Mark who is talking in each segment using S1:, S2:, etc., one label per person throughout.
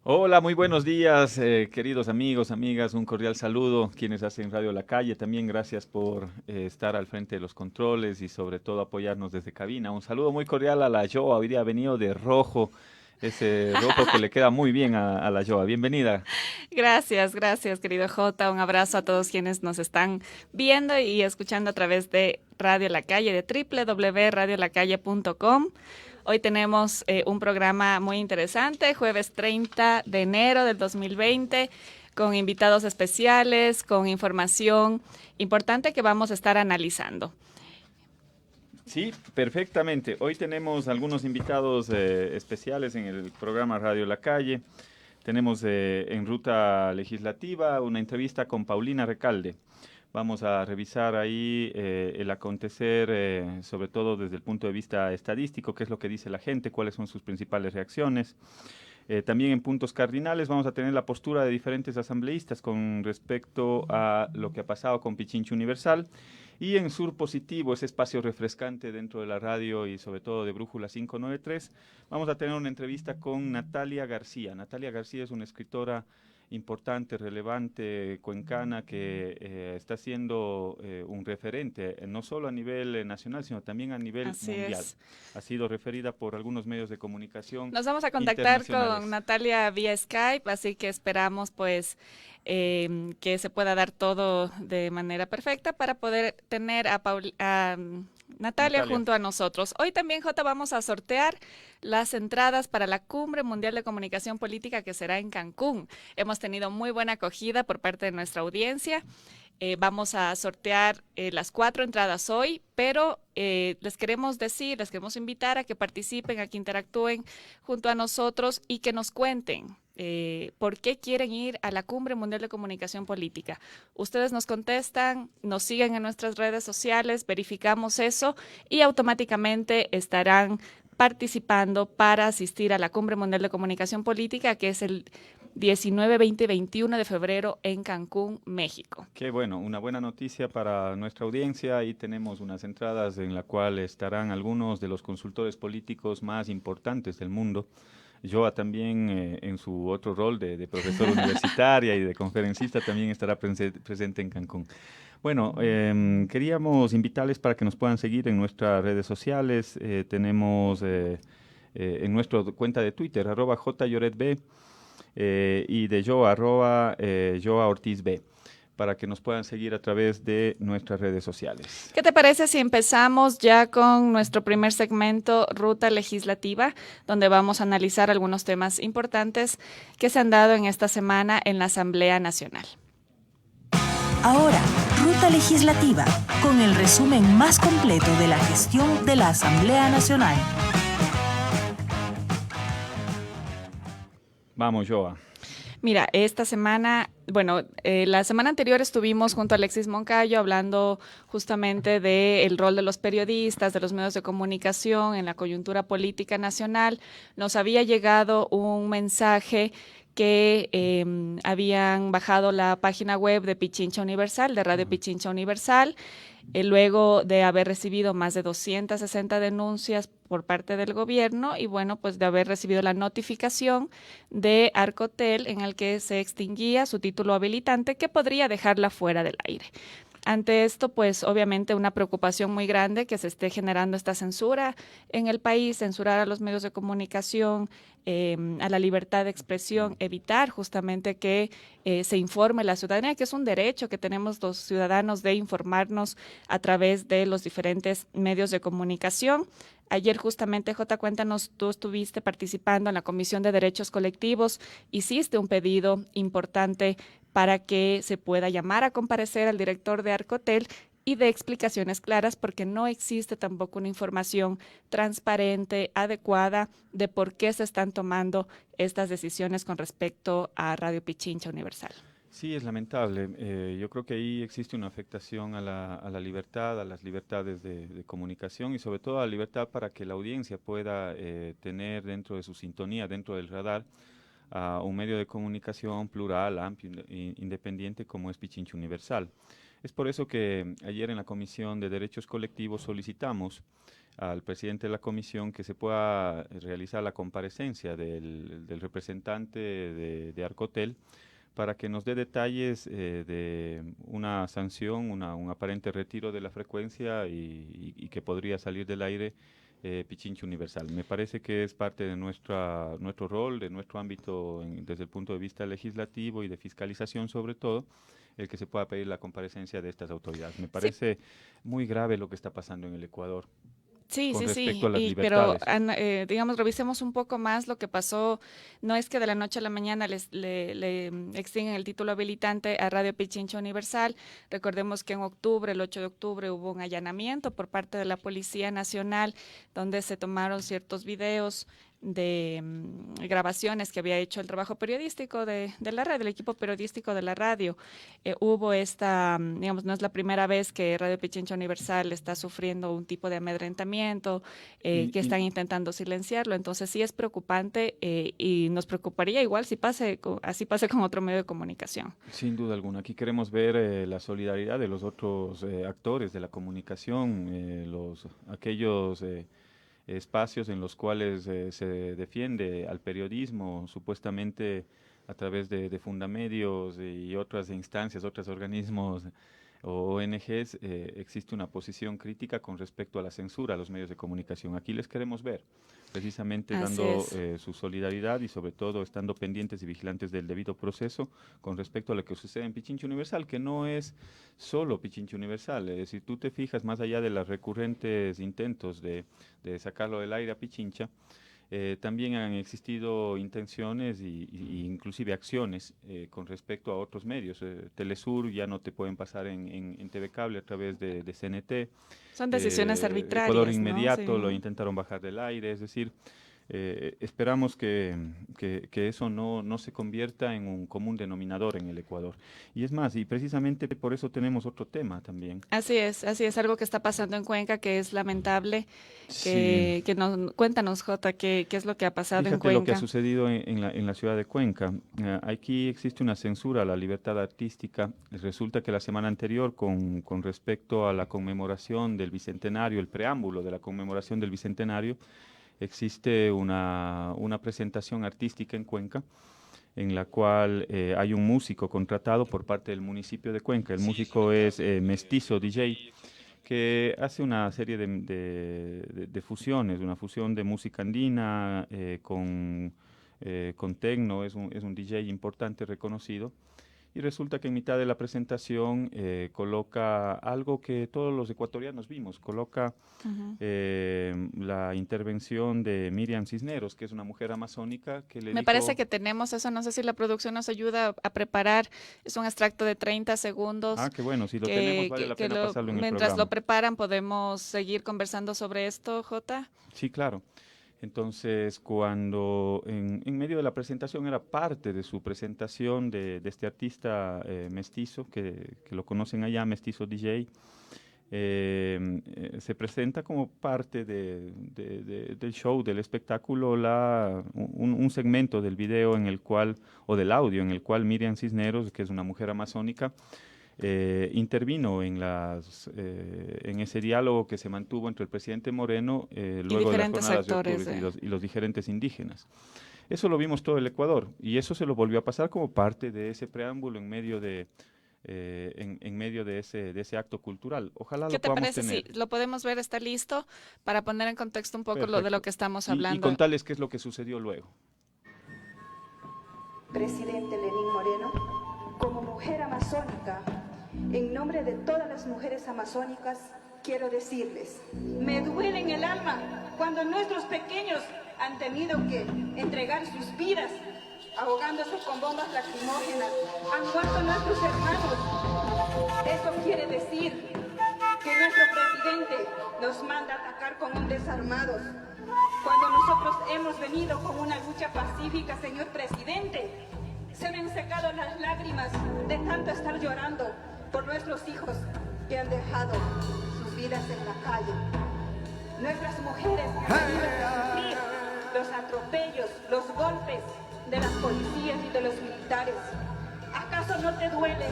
S1: Hola, muy buenos días, queridos amigos, amigas, un cordial saludo, quienes hacen Radio La Calle, también gracias por estar al frente de los controles y sobre todo apoyarnos desde cabina. Un saludo muy cordial a la Joa, hoy día ha venido de rojo, ese rojo que le queda muy bien a la Joa. Bienvenida.
S2: Gracias, querido Jota. Un abrazo a todos quienes nos están viendo y escuchando a través de Radio La Calle, de www.radiolacalle.com. Hoy tenemos un programa muy interesante, jueves 30 de enero del 2020, con invitados especiales, con información importante que vamos a estar analizando.
S1: Sí, perfectamente. Hoy tenemos algunos invitados especiales en el programa Radio La Calle. Tenemos en ruta legislativa una entrevista con Paulina Recalde. Vamos a revisar ahí el acontecer, sobre todo desde el punto de vista estadístico, qué es lo que dice la gente, cuáles son sus principales reacciones. También en puntos cardinales vamos a tener la postura de diferentes asambleístas con respecto a lo que ha pasado con Pichincha Universal. Y en Sur Positivo, ese espacio refrescante dentro de la radio y sobre todo de Brújula 593, vamos a tener una entrevista con Natalia García. Natalia García es una escritora importante, relevante, cuencana, que está siendo un referente, no solo a nivel nacional, sino también a nivel
S2: Así
S1: mundial.
S2: es.
S1: Ha sido referida por algunos medios de comunicación
S2: Nos vamos a contactar
S1: internacionales.
S2: con Natalia vía Skype, así que esperamos pues que se pueda dar todo de manera perfecta para poder tener a Natalia junto a nosotros. Hoy también, Jota, vamos a sortear las entradas para la Cumbre Mundial de Comunicación Política que será en Cancún. Hemos tenido muy buena acogida por parte de nuestra audiencia. Vamos a sortear las 4 entradas hoy, pero les queremos invitar a que participen, a que interactúen junto a nosotros y que nos cuenten por qué quieren ir a la Cumbre Mundial de Comunicación Política. Ustedes nos contestan, nos siguen en nuestras redes sociales, verificamos eso y automáticamente estarán participando para asistir a la Cumbre Mundial de Comunicación Política, que es el 19, 20 y 21 de febrero en Cancún, México.
S1: Qué bueno, una buena noticia para nuestra audiencia. Ahí tenemos unas entradas en la cual estarán algunos de los consultores políticos más importantes del mundo. Joa también en su otro rol de profesora universitaria y de conferencista también estará presente en Cancún. Bueno, queríamos invitarles para que nos puedan seguir en nuestras redes sociales. Tenemos en nuestra cuenta de Twitter, @jyoretb, y de Joa, Joa Ortiz B, para que nos puedan seguir a través de nuestras redes sociales.
S2: ¿Qué te parece si empezamos ya con nuestro primer segmento, Ruta Legislativa, donde vamos a analizar algunos temas importantes que se han dado en esta semana en la Asamblea Nacional?
S3: Ahora, Ruta Legislativa, con el resumen más completo de la gestión de la Asamblea Nacional.
S1: Vamos, Joa.
S2: Mira, esta semana, la semana anterior estuvimos junto a Alexis Moncayo hablando justamente del rol de los periodistas, de los medios de comunicación en la coyuntura política nacional. Nos había llegado un mensaje que habían bajado la página web de Pichincha Universal, de Radio Pichincha Universal, luego de haber recibido más de 260 denuncias por parte del gobierno y bueno, pues de haber recibido la notificación de Arcotel en el que se extinguía su título habilitante que podría dejarla fuera del aire. Ante esto, pues obviamente una preocupación muy grande que se esté generando esta censura en el país, censurar a los medios de comunicación, a la libertad de expresión, evitar justamente que se informe la ciudadanía, que es un derecho que tenemos los ciudadanos de informarnos a través de los diferentes medios de comunicación. Ayer justamente, Jota, cuéntanos, tú estuviste participando en la Comisión de Derechos Colectivos, hiciste un pedido importante para que se pueda llamar a comparecer al director de Arcotel y de explicaciones claras, porque no existe tampoco una información transparente, adecuada, de por qué se están tomando estas decisiones con respecto a Radio Pichincha Universal.
S1: Sí, es lamentable. Yo creo que ahí existe una afectación a la libertad, a las libertades de comunicación y sobre todo a la libertad para que la audiencia pueda tener dentro de su sintonía, dentro del radar, a un medio de comunicación plural, amplio, independiente como es Pichincha Universal. Es por eso que ayer en la Comisión de Derechos Colectivos solicitamos al presidente de la comisión que se pueda realizar la comparecencia del representante de Arcotel para que nos dé detalles de una sanción, un aparente retiro de la frecuencia y que podría salir del aire Pichincha Universal. Me parece que es parte de nuestro rol, de nuestro ámbito desde el punto de vista legislativo y de fiscalización sobre todo, el que se pueda pedir la comparecencia de estas autoridades. Me parece muy grave lo que está pasando en el Ecuador.
S2: Sí,
S1: Con
S2: sí,
S1: respecto
S2: sí,
S1: a las
S2: pero
S1: libertades.
S2: digamos, revisemos un poco más lo que pasó. No es que de la noche a la mañana le extinguen el título habilitante a Radio Pichincha Universal. Recordemos que en octubre, el 8 de octubre, hubo un allanamiento por parte de la Policía Nacional donde se tomaron ciertos videos de grabaciones que había hecho el trabajo periodístico de la radio, del equipo periodístico de la radio. Hubo digamos, no es la primera vez que Radio Pichincha Universal está sufriendo un tipo de amedrentamiento, que están intentando silenciarlo. Entonces sí es preocupante y nos preocuparía igual si así pase con otro medio de comunicación.
S1: Sin duda alguna. Aquí queremos ver la solidaridad de los otros actores de la comunicación, aquellos espacios en los cuales se defiende al periodismo, supuestamente a través de Fundamedios y otras instancias, otros organismos o ONGs, existe una posición crítica con respecto a la censura a los medios de comunicación. Aquí les queremos ver, precisamente dando su solidaridad y sobre todo estando pendientes y vigilantes del debido proceso con respecto a lo que sucede en Pichincha Universal, que no es solo Pichincha Universal. Si tú te fijas, más allá de los recurrentes intentos de sacarlo del aire a Pichincha, también han existido intenciones y inclusive acciones con respecto a otros medios. Telesur ya no te pueden pasar en TV Cable a través de CNT.
S2: Son decisiones arbitrarias,
S1: Ecuador Inmediato,
S2: ¿no? Sí.
S1: lo intentaron bajar del aire, es decir, esperamos que eso no se convierta en un común denominador en el Ecuador. Y es más, y precisamente por eso tenemos otro tema también.
S2: Así es algo que está pasando en Cuenca que es lamentable.
S1: Sí.
S2: Cuéntanos, Jota, ¿qué es lo que ha pasado en
S1: Fíjate
S2: Cuenca?
S1: lo que ha sucedido en la ciudad de Cuenca. Aquí existe una censura a la libertad artística. Resulta que la semana anterior, con respecto a la conmemoración del Bicentenario, el preámbulo de la conmemoración del Bicentenario, existe una presentación artística en Cuenca, en la cual hay un músico contratado por parte del municipio de Cuenca. El músico es Mestizo DJ, que hace una serie de fusiones, una fusión de música andina con tecno, es un DJ importante, reconocido. Y resulta que en mitad de la presentación coloca algo que todos los ecuatorianos vimos, coloca la intervención de Miriam Cisneros, que es una mujer amazónica que le
S2: Me
S1: dijo,
S2: parece que tenemos eso, no sé si la producción nos ayuda a preparar, es un extracto de 30 segundos.
S1: Ah, qué bueno, si lo tenemos vale la pena pasarlo en el
S2: mientras
S1: programa.
S2: lo preparan, ¿podemos seguir conversando sobre esto, Jota?
S1: Sí, claro. Entonces, cuando en medio de la presentación, era parte de su presentación de este artista mestizo, que lo conocen allá, Mestizo DJ, se presenta como parte del show, del espectáculo, un segmento del video en el cual, o del audio, en el cual Miriam Cisneros, que es una mujer amazónica, intervino en ese diálogo que se mantuvo entre el presidente Moreno luego de las jornadas de octubre y los diferentes indígenas. Eso lo vimos todo el Ecuador y eso se lo volvió a pasar como parte de ese preámbulo en medio de ese acto cultural. Ojalá lo podamos tener. ¿Qué te parece
S2: si lo podemos ver? ¿Está listo? Para poner en contexto un poco de lo que estamos hablando.
S1: Y contarles qué es lo que sucedió luego.
S4: Presidente Lenín Moreno, como mujer amazónica, en nombre de todas las mujeres amazónicas, quiero decirles, me duele en el alma cuando nuestros pequeños han tenido que entregar sus vidas ahogándose con bombas lacrimógenas. Han muerto nuestros hermanos. Eso quiere decir que nuestro presidente nos manda a atacar con hombres armados, cuando nosotros hemos venido con una lucha pacífica, señor presidente. Se me han secado las lágrimas de tanto estar llorando por nuestros hijos que han dejado sus vidas en la calle. Nuestras mujeres que han tenido que sufrir los atropellos, los golpes de las policías y de los militares. ¿Acaso no te duele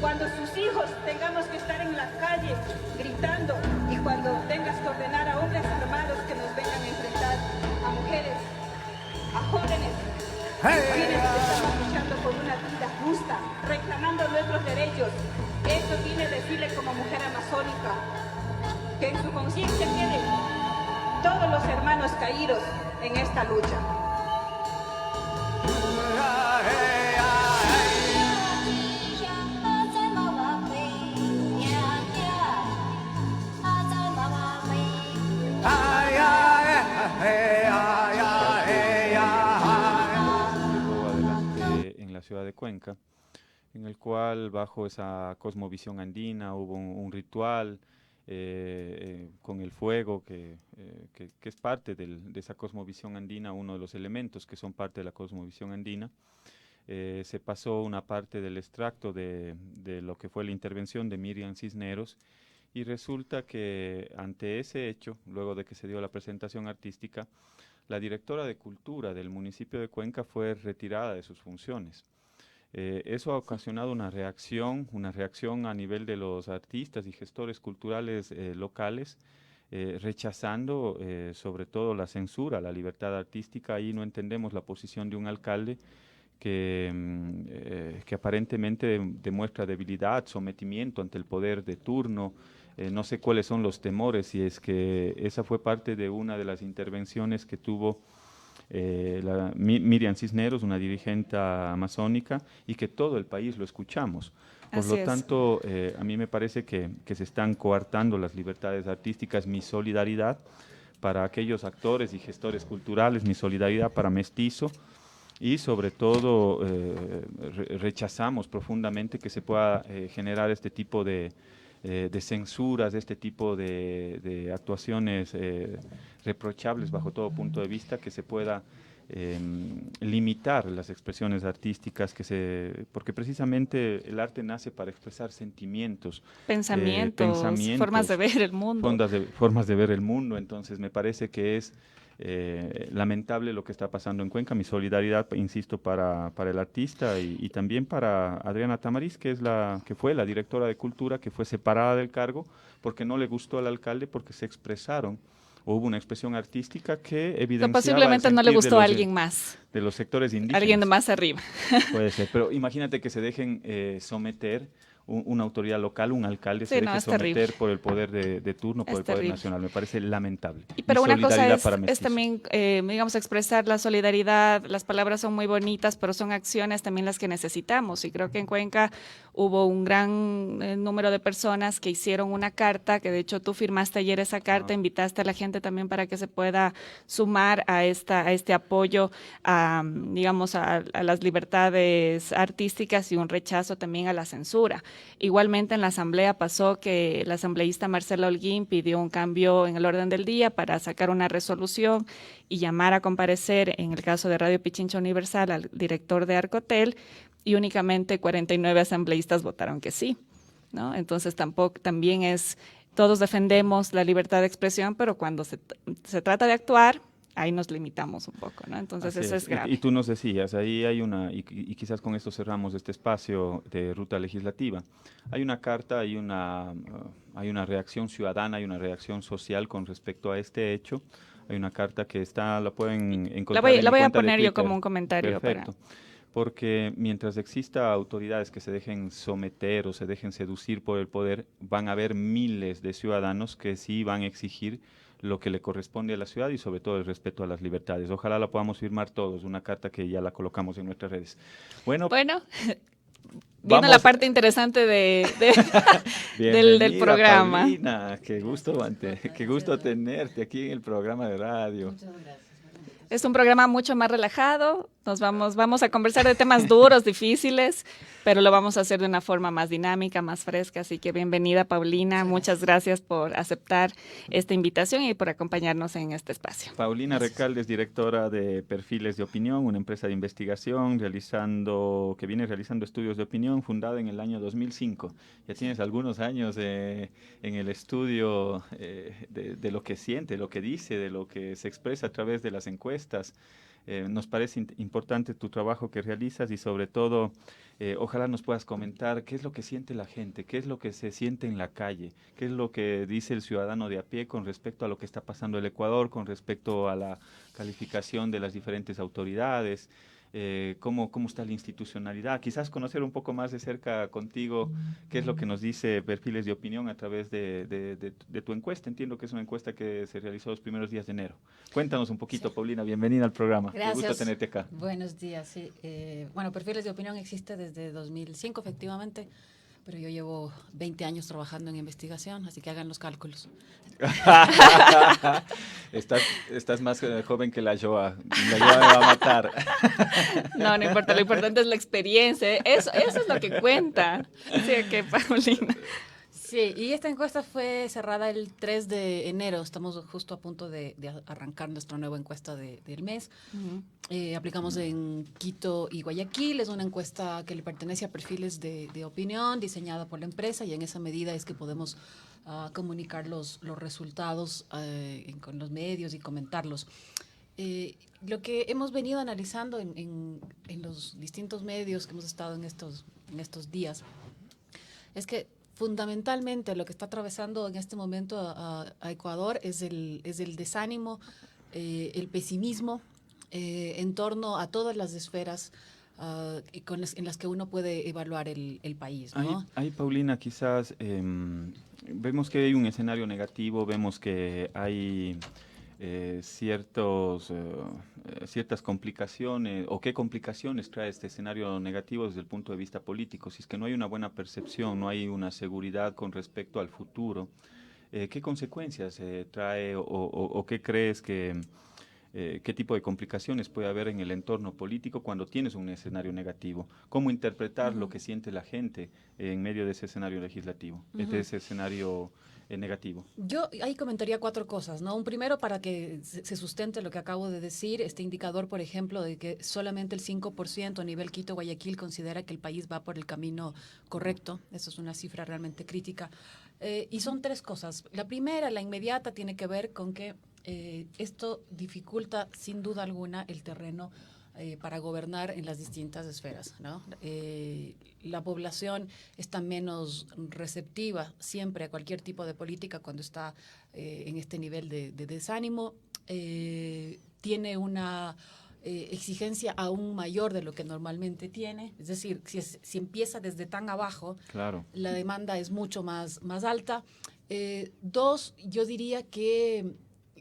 S4: cuando sus hijos tengamos que estar en la calle gritando y cuando tengas que ordenar a hombres armados que nos vengan a enfrentar, a mujeres, a jóvenes, quienes estamos luchando por una vida justa, reclamando nuestros derechos? Eso tiene decirle como mujer amazónica, que en su conciencia queden todos los hermanos caídos en esta lucha.
S1: Adelante en la ciudad de Cuenca, en el cual bajo esa cosmovisión andina hubo un ritual con el fuego que es parte de esa cosmovisión andina, uno de los elementos que son parte de la cosmovisión andina. Se pasó una parte del extracto de lo que fue la intervención de Miriam Cisneros, y resulta que ante ese hecho, luego de que se dio la presentación artística, la directora de Cultura del municipio de Cuenca fue retirada de sus funciones. Eso ha ocasionado una reacción a nivel de los artistas y gestores culturales locales, rechazando sobre todo la censura, la libertad artística. Ahí no entendemos la posición de un alcalde que aparentemente demuestra debilidad, sometimiento ante el poder de turno. No sé cuáles son los temores, y es que esa fue parte de una de las intervenciones que tuvo Miriam Cisneros, una dirigente amazónica, y que todo el país lo escuchamos. Por lo tanto, a mí me parece que se están coartando las libertades artísticas. Mi solidaridad para aquellos actores y gestores culturales, mi solidaridad para Mestizo, y sobre todo rechazamos profundamente que se pueda generar este tipo de censuras, este tipo de actuaciones reprochables bajo todo punto de vista, que se pueda limitar las expresiones artísticas, porque precisamente el arte nace para expresar sentimientos,
S2: pensamientos, formas de ver el mundo.
S1: Formas de ver el mundo. Entonces me parece que es lamentable lo que está pasando en Cuenca. Mi solidaridad, insisto, para el artista y también para Adriana Tamariz, que fue la directora de Cultura, que fue separada del cargo porque no le gustó al alcalde, porque se expresaron, o hubo una expresión artística que evidenciaba
S2: posiblemente no le gustó a alguien más,
S1: de los sectores indígenas.
S2: Alguien de más arriba.
S1: Puede ser, pero imagínate que se dejen someter una autoridad local, un alcalde, se deje someter terrible por el poder de turno, por el poder nacional. Me parece lamentable.
S2: Pero una cosa es también, digamos, expresar la solidaridad. Las palabras son muy bonitas, pero son acciones también las que necesitamos. Y creo que en Cuenca hubo un gran número de personas que hicieron una carta, que de hecho tú firmaste ayer esa carta, invitaste a la gente también para que se pueda sumar a este apoyo, digamos, a las libertades artísticas, y un rechazo también a la censura. Igualmente en la asamblea pasó que la asambleísta Marcela Holguín pidió un cambio en el orden del día para sacar una resolución y llamar a comparecer, en el caso de Radio Pichincha Universal, al director de Arcotel, y únicamente 49 asambleístas votaron que sí, ¿no? Entonces también todos defendemos la libertad de expresión, pero cuando se trata de actuar, ahí nos limitamos un poco, ¿no? Entonces eso es grave.
S1: Y tú nos decías, ahí hay y quizás con esto cerramos este espacio de Ruta Legislativa. Hay una carta, hay una reacción ciudadana, hay una reacción social con respecto a este hecho. Hay una carta que la pueden encontrar
S2: la voy a poner yo como un comentario.
S1: Perfecto. Porque mientras exista autoridades que se dejen someter o se dejen seducir por el poder, van a haber miles de ciudadanos que sí van a exigir lo que le corresponde a la ciudad, y sobre todo el respeto a las libertades. Ojalá la podamos firmar todos, una carta que ya la colocamos en nuestras redes. Bueno,
S2: viene la parte interesante del programa.
S1: Paulina, qué gusto tenerte aquí en el programa de radio.
S2: Muchas gracias. Es un programa mucho más relajado, Vamos a conversar de temas duros, difíciles, pero lo vamos a hacer de una forma más dinámica, más fresca. Así que bienvenida, Paulina. Sí. Muchas gracias por aceptar esta invitación y por acompañarnos en este espacio.
S1: Paulina Recalde es directora de Perfiles de Opinión, una empresa de investigación que viene realizando estudios de opinión, fundada en el año 2005. Ya tienes algunos años en el estudio de lo que siente, lo que dice, de lo que se expresa a través de las encuestas. Nos parece importante tu trabajo que realizas y sobre todo ojalá nos puedas comentar qué es lo que siente la gente, qué es lo que se siente en la calle, qué es lo que dice el ciudadano de a pie con respecto a lo que está pasando en el Ecuador, con respecto a la calificación de las diferentes autoridades. Cómo está la institucionalidad, quizás conocer un poco más de cerca contigo qué es lo que nos dice Perfiles de Opinión a través de tu encuesta. Entiendo que es una encuesta que se realizó los primeros días de enero. Cuéntanos un poquito, sí. Paulina, bienvenida al programa.
S5: Gracias.
S1: Qué gusto tenerte acá.
S5: Buenos días, sí. Bueno, Perfiles de Opinión existe desde 2005, efectivamente, pero yo llevo 20 años trabajando en investigación, así que hagan los cálculos.
S1: Estás más joven que la Joa. La Joa me va a matar.
S2: No importa, lo importante es la experiencia. Eso es lo que cuenta. Sí, que Paulina.
S5: Sí, y esta encuesta fue cerrada el 3 de enero. Estamos justo a punto de arrancar nuestra nueva encuesta del mes. Aplicamos en Quito y Guayaquil. Es una encuesta que le pertenece a Perfiles de Opinión, diseñada por la empresa, y en esa medida es que podemos comunicar los resultados con los medios y comentarlos. Lo que hemos venido analizando en los distintos medios que hemos estado en estos días es que fundamentalmente lo que está atravesando en este momento a Ecuador es el desánimo, el pesimismo en torno a todas las esferas en las que uno puede evaluar el país, ¿no?
S1: Ahí, Paulina, quizás vemos que hay un escenario negativo, vemos que hay ciertas complicaciones, o qué complicaciones trae este escenario negativo desde el punto de vista político. Si es que no hay una buena percepción, no hay una seguridad con respecto al futuro, ¿qué consecuencias trae o qué crees que qué tipo de complicaciones puede haber en el entorno político cuando tienes un escenario negativo? ¿Cómo interpretar lo que siente la gente en medio de ese escenario legislativo, de ese escenario negativo?
S5: Yo ahí comentaría 4 cosas, ¿no? Un primero, para que se sustente lo que acabo de decir, este indicador, por ejemplo, de que solamente el 5% a nivel Quito-Guayaquil considera que el país va por el camino correcto. Eso es una cifra realmente crítica. Y son 3 cosas. La primera, la inmediata, tiene que ver con que esto dificulta sin duda alguna el terreno para gobernar en las distintas esferas, ¿no? La población está menos receptiva siempre a cualquier tipo de política cuando está en este nivel de desánimo. Tiene una exigencia aún mayor de lo que normalmente tiene. Es decir, si empieza desde tan abajo, claro, la demanda es mucho más alta. 2, yo diría que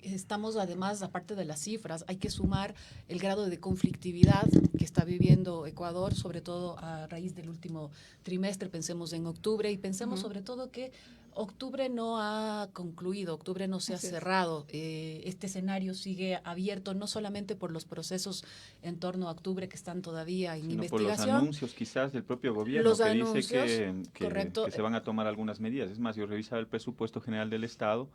S5: estamos, además, aparte de las cifras, hay que sumar el grado de conflictividad que está viviendo Ecuador, sobre todo a raíz del último trimestre. Pensemos en octubre y pensemos sobre todo que octubre no ha concluido, octubre no se ha cerrado. Este escenario sigue abierto no solamente por los procesos en torno a octubre que están todavía en investigación.
S1: Por los anuncios quizás del propio gobierno dice que se van a tomar algunas medidas. Es más, yo revisaba el presupuesto general del Estado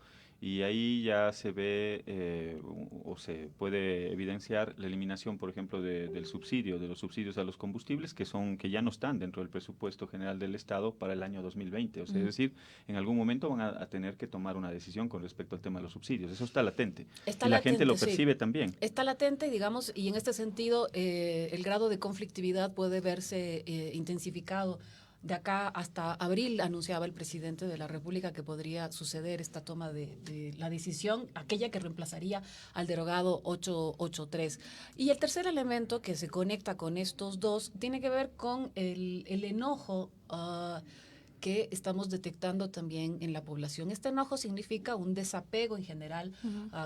S1: y ahí ya se ve o se puede evidenciar la eliminación, por ejemplo, de los subsidios a los combustibles que ya no están dentro del presupuesto general del Estado para el año 2020. O sea, es decir, en algún momento van a tener que tomar una decisión con respecto al tema de los subsidios. Eso está latente. La gente lo percibe también.
S5: Está latente, digamos, y en este sentido el grado de conflictividad puede verse intensificado. De acá hasta abril anunciaba el presidente de la República que podría suceder esta toma de la decisión, aquella que reemplazaría al derogado 883. Y el tercer elemento que se conecta con estos dos tiene que ver con el enojo que estamos detectando también en la población. Este enojo significa un desapego en general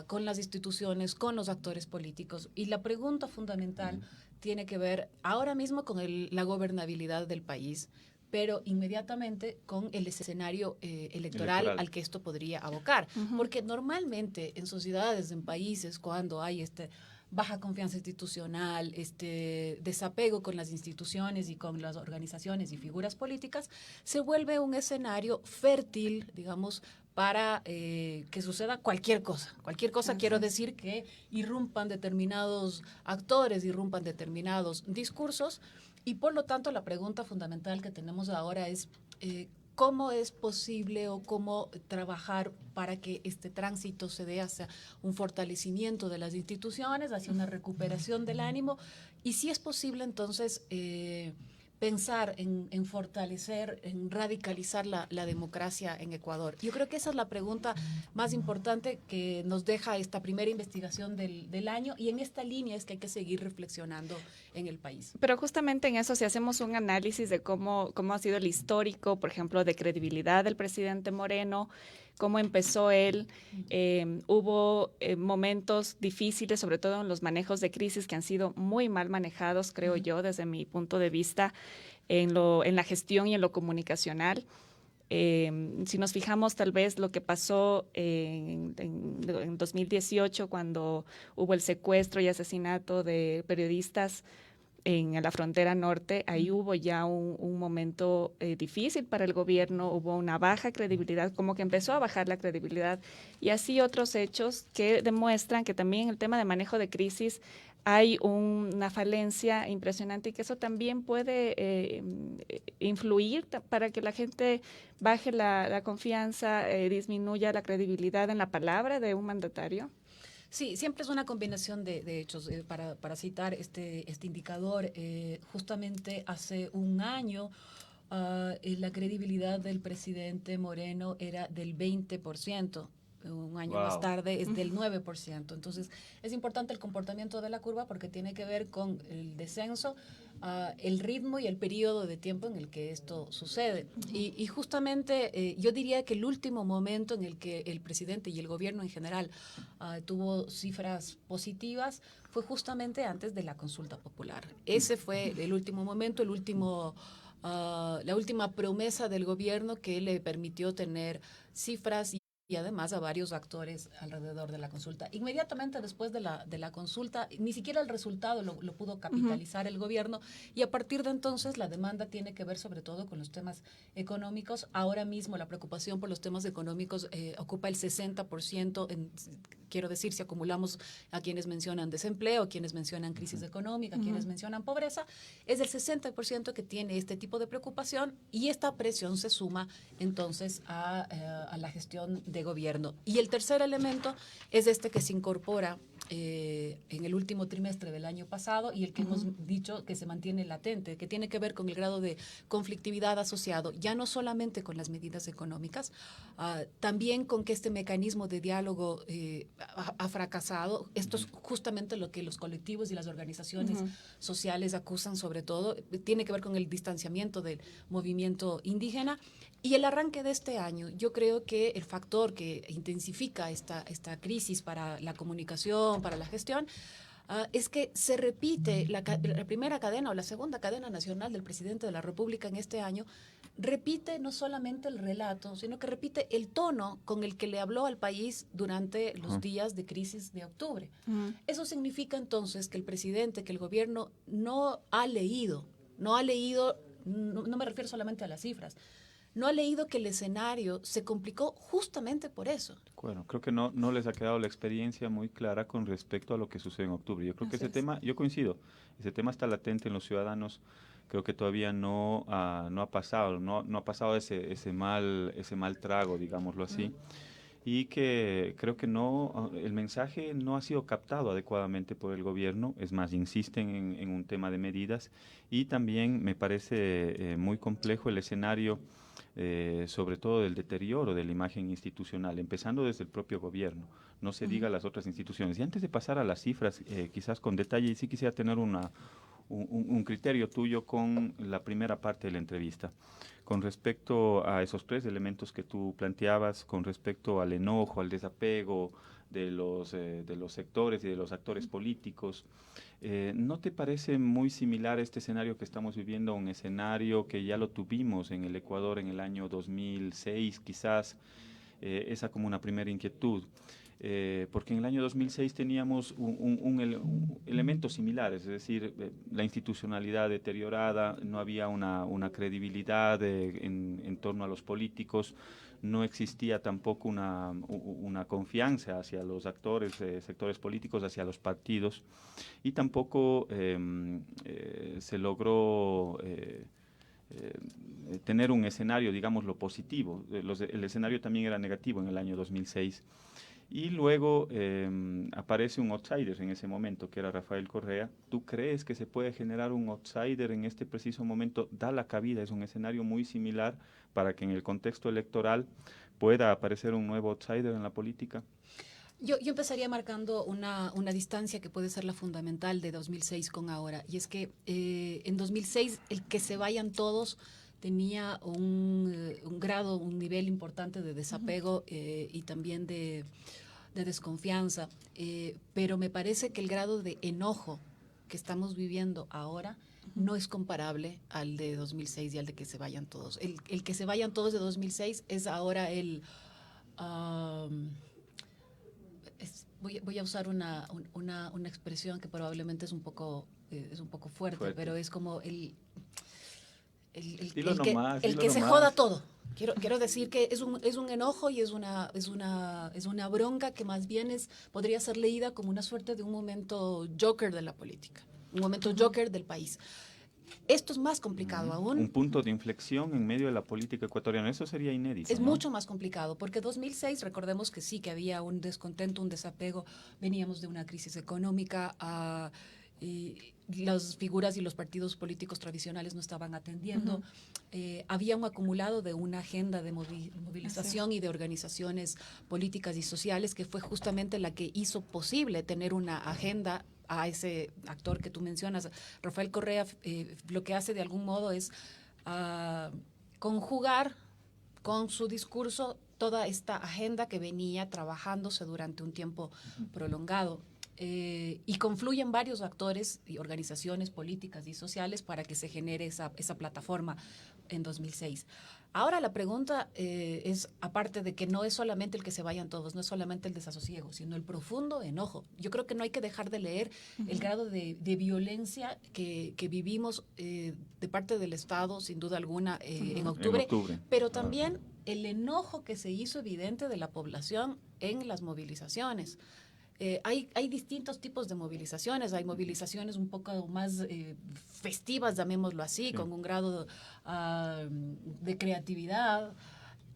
S5: con las instituciones, con los actores políticos. Y la pregunta fundamental tiene que ver ahora mismo con la gobernabilidad del país, pero inmediatamente con el escenario electoral al que esto podría abocar. Porque normalmente en sociedades, en países, cuando hay este baja confianza institucional, desapego con las instituciones y con las organizaciones y figuras políticas, se vuelve un escenario fértil, digamos, para que suceda cualquier cosa. Cualquier cosa, quiero decir que irrumpan determinados actores, irrumpan determinados discursos, y por lo tanto la pregunta fundamental que tenemos ahora es ¿cómo es posible o cómo trabajar para que este tránsito se dé hacia un fortalecimiento de las instituciones, hacia una recuperación del ánimo? Y si es posible, entonces, pensar en fortalecer, en radicalizar la democracia en Ecuador. Yo creo que esa es la pregunta más importante que nos deja esta primera investigación del año, y en esta línea es que hay que seguir reflexionando en el país.
S2: Pero justamente en eso, si hacemos un análisis de cómo ha sido el histórico, por ejemplo, de credibilidad del presidente Moreno, cómo empezó él, hubo momentos difíciles, sobre todo en los manejos de crisis, que han sido muy mal manejados, creo yo, desde mi punto de vista, en la gestión y en lo comunicacional. Si nos fijamos tal vez lo que pasó en 2018, cuando hubo el secuestro y asesinato de periodistas en la frontera norte, ahí hubo ya un momento difícil para el gobierno, hubo una baja credibilidad, como que empezó a bajar la credibilidad, y así otros hechos que demuestran que también en el tema de manejo de crisis hay una falencia impresionante, y que eso también puede influir para que la gente baje la confianza, disminuya la credibilidad en la palabra de un mandatario.
S5: Sí, siempre es una combinación de hechos. Para citar este indicador, justamente hace un año la credibilidad del presidente Moreno era del 20%. Un año más tarde es del 9%. Entonces, es importante el comportamiento de la curva porque tiene que ver con el descenso, el ritmo y el periodo de tiempo en el que esto sucede. Y justamente yo diría que el último momento en el que el presidente y el gobierno en general tuvo cifras positivas fue justamente antes de la consulta popular. Ese fue el último momento, la última promesa del gobierno que le permitió tener cifras y además a varios actores alrededor de la consulta. Inmediatamente después de la consulta, ni siquiera el resultado lo pudo capitalizar el gobierno, y a partir de entonces la demanda tiene que ver sobre todo con los temas económicos. Ahora mismo la preocupación por los temas económicos ocupa el 60%, quiero decir, si acumulamos a quienes mencionan desempleo, a quienes mencionan crisis económica, a quienes mencionan pobreza, es el 60% que tiene este tipo de preocupación, y esta presión se suma entonces a la gestión de gobierno. Y el tercer elemento es este que se incorpora en el último trimestre del año pasado, y el que hemos dicho que se mantiene latente, que tiene que ver con el grado de conflictividad asociado, ya no solamente con las medidas económicas, también con que este mecanismo de diálogo ha fracasado. Esto es justamente lo que los colectivos y las organizaciones sociales acusan, sobre todo, tiene que ver con el distanciamiento del movimiento indígena. Y el arranque de este año, yo creo que el factor que intensifica esta crisis para la comunicación, para la gestión, es que se repite la primera cadena o la segunda cadena nacional del presidente de la República en este año, repite no solamente el relato, sino que repite el tono con el que le habló al país durante los días de crisis de octubre. Eso significa entonces que el presidente, que el gobierno no ha leído, no me refiero solamente a las cifras, no ha leído que el escenario se complicó justamente por eso.
S1: Bueno, creo que no les ha quedado la experiencia muy clara con respecto a lo que sucede en octubre. Yo creo que ese tema, yo coincido, ese tema está latente en los ciudadanos. Creo que todavía no ha pasado ese mal trago, digámoslo así. Y que creo que el mensaje no ha sido captado adecuadamente por el gobierno. Es más, insisten en un tema de medidas, y también me parece muy complejo el escenario, sobre todo del deterioro de la imagen institucional, empezando desde el propio gobierno, no se diga las otras instituciones. Y antes de pasar a las cifras, quizás con detalle, sí quisiera tener un criterio tuyo con la primera parte de la entrevista, con respecto a esos tres elementos que tú planteabas, con respecto al enojo, al desapego de los sectores y de los actores políticos. ¿No te parece muy similar este escenario que estamos viviendo a un escenario que ya lo tuvimos en el Ecuador en el año 2006, quizás? Esa como una primera inquietud. porque en el año 2006 teníamos elementos similares, es decir, la institucionalidad deteriorada, no había una credibilidad en torno a los políticos, no existía tampoco una confianza hacia los actores, sectores políticos, hacia los partidos, y tampoco se logró tener un escenario, digámoslo, positivo. El escenario también era negativo en el año 2006. Y luego aparece un outsider en ese momento, que era Rafael Correa. ¿Tú crees que se puede generar un outsider en este preciso momento? Da la cabida, es un escenario muy similar para que en el contexto electoral pueda aparecer un nuevo outsider en la política.
S5: Yo empezaría marcando una distancia que puede ser la fundamental de 2006 con ahora, y es que en 2006 el que se vayan todos tenía un grado, un nivel importante de desapego y también de desconfianza, pero me parece que el grado de enojo que estamos viviendo ahora no es comparable al de 2006 y al de que se vayan todos. El que se vayan todos de 2006 es ahora voy a usar una expresión que probablemente es un poco fuerte, pero es como el que se joda todo. Quiero decir que es un enojo y es una bronca que más bien podría ser leída como una suerte de un momento Joker de la política, un momento Joker del país. Esto es más complicado aún.
S1: Un punto de inflexión en medio de la política ecuatoriana, eso sería inédito.
S5: Es mucho más complicado, porque 2006, recordemos que sí, que había un descontento, un desapego, veníamos de una crisis económica, y las figuras y los partidos políticos tradicionales no estaban atendiendo. Había un acumulado de una agenda de movilización y de organizaciones políticas y sociales que fue justamente la que hizo posible tener una agenda a ese actor que tú mencionas. Rafael Correa lo que hace de algún modo es conjugar con su discurso toda esta agenda que venía trabajándose durante un tiempo prolongado. Y confluyen varios actores y organizaciones políticas y sociales para que se genere esa plataforma en 2006. Ahora la pregunta es, aparte de que no es solamente el que se vayan todos, no es solamente el desasosiego, sino el profundo enojo. Yo creo que no hay que dejar de leer el grado de violencia que vivimos de parte del Estado, sin duda alguna, en octubre, pero también el enojo que se hizo evidente de la población en las movilizaciones. Hay distintos tipos de movilizaciones. Hay movilizaciones un poco más festivas, llamémoslo así, con un grado de creatividad.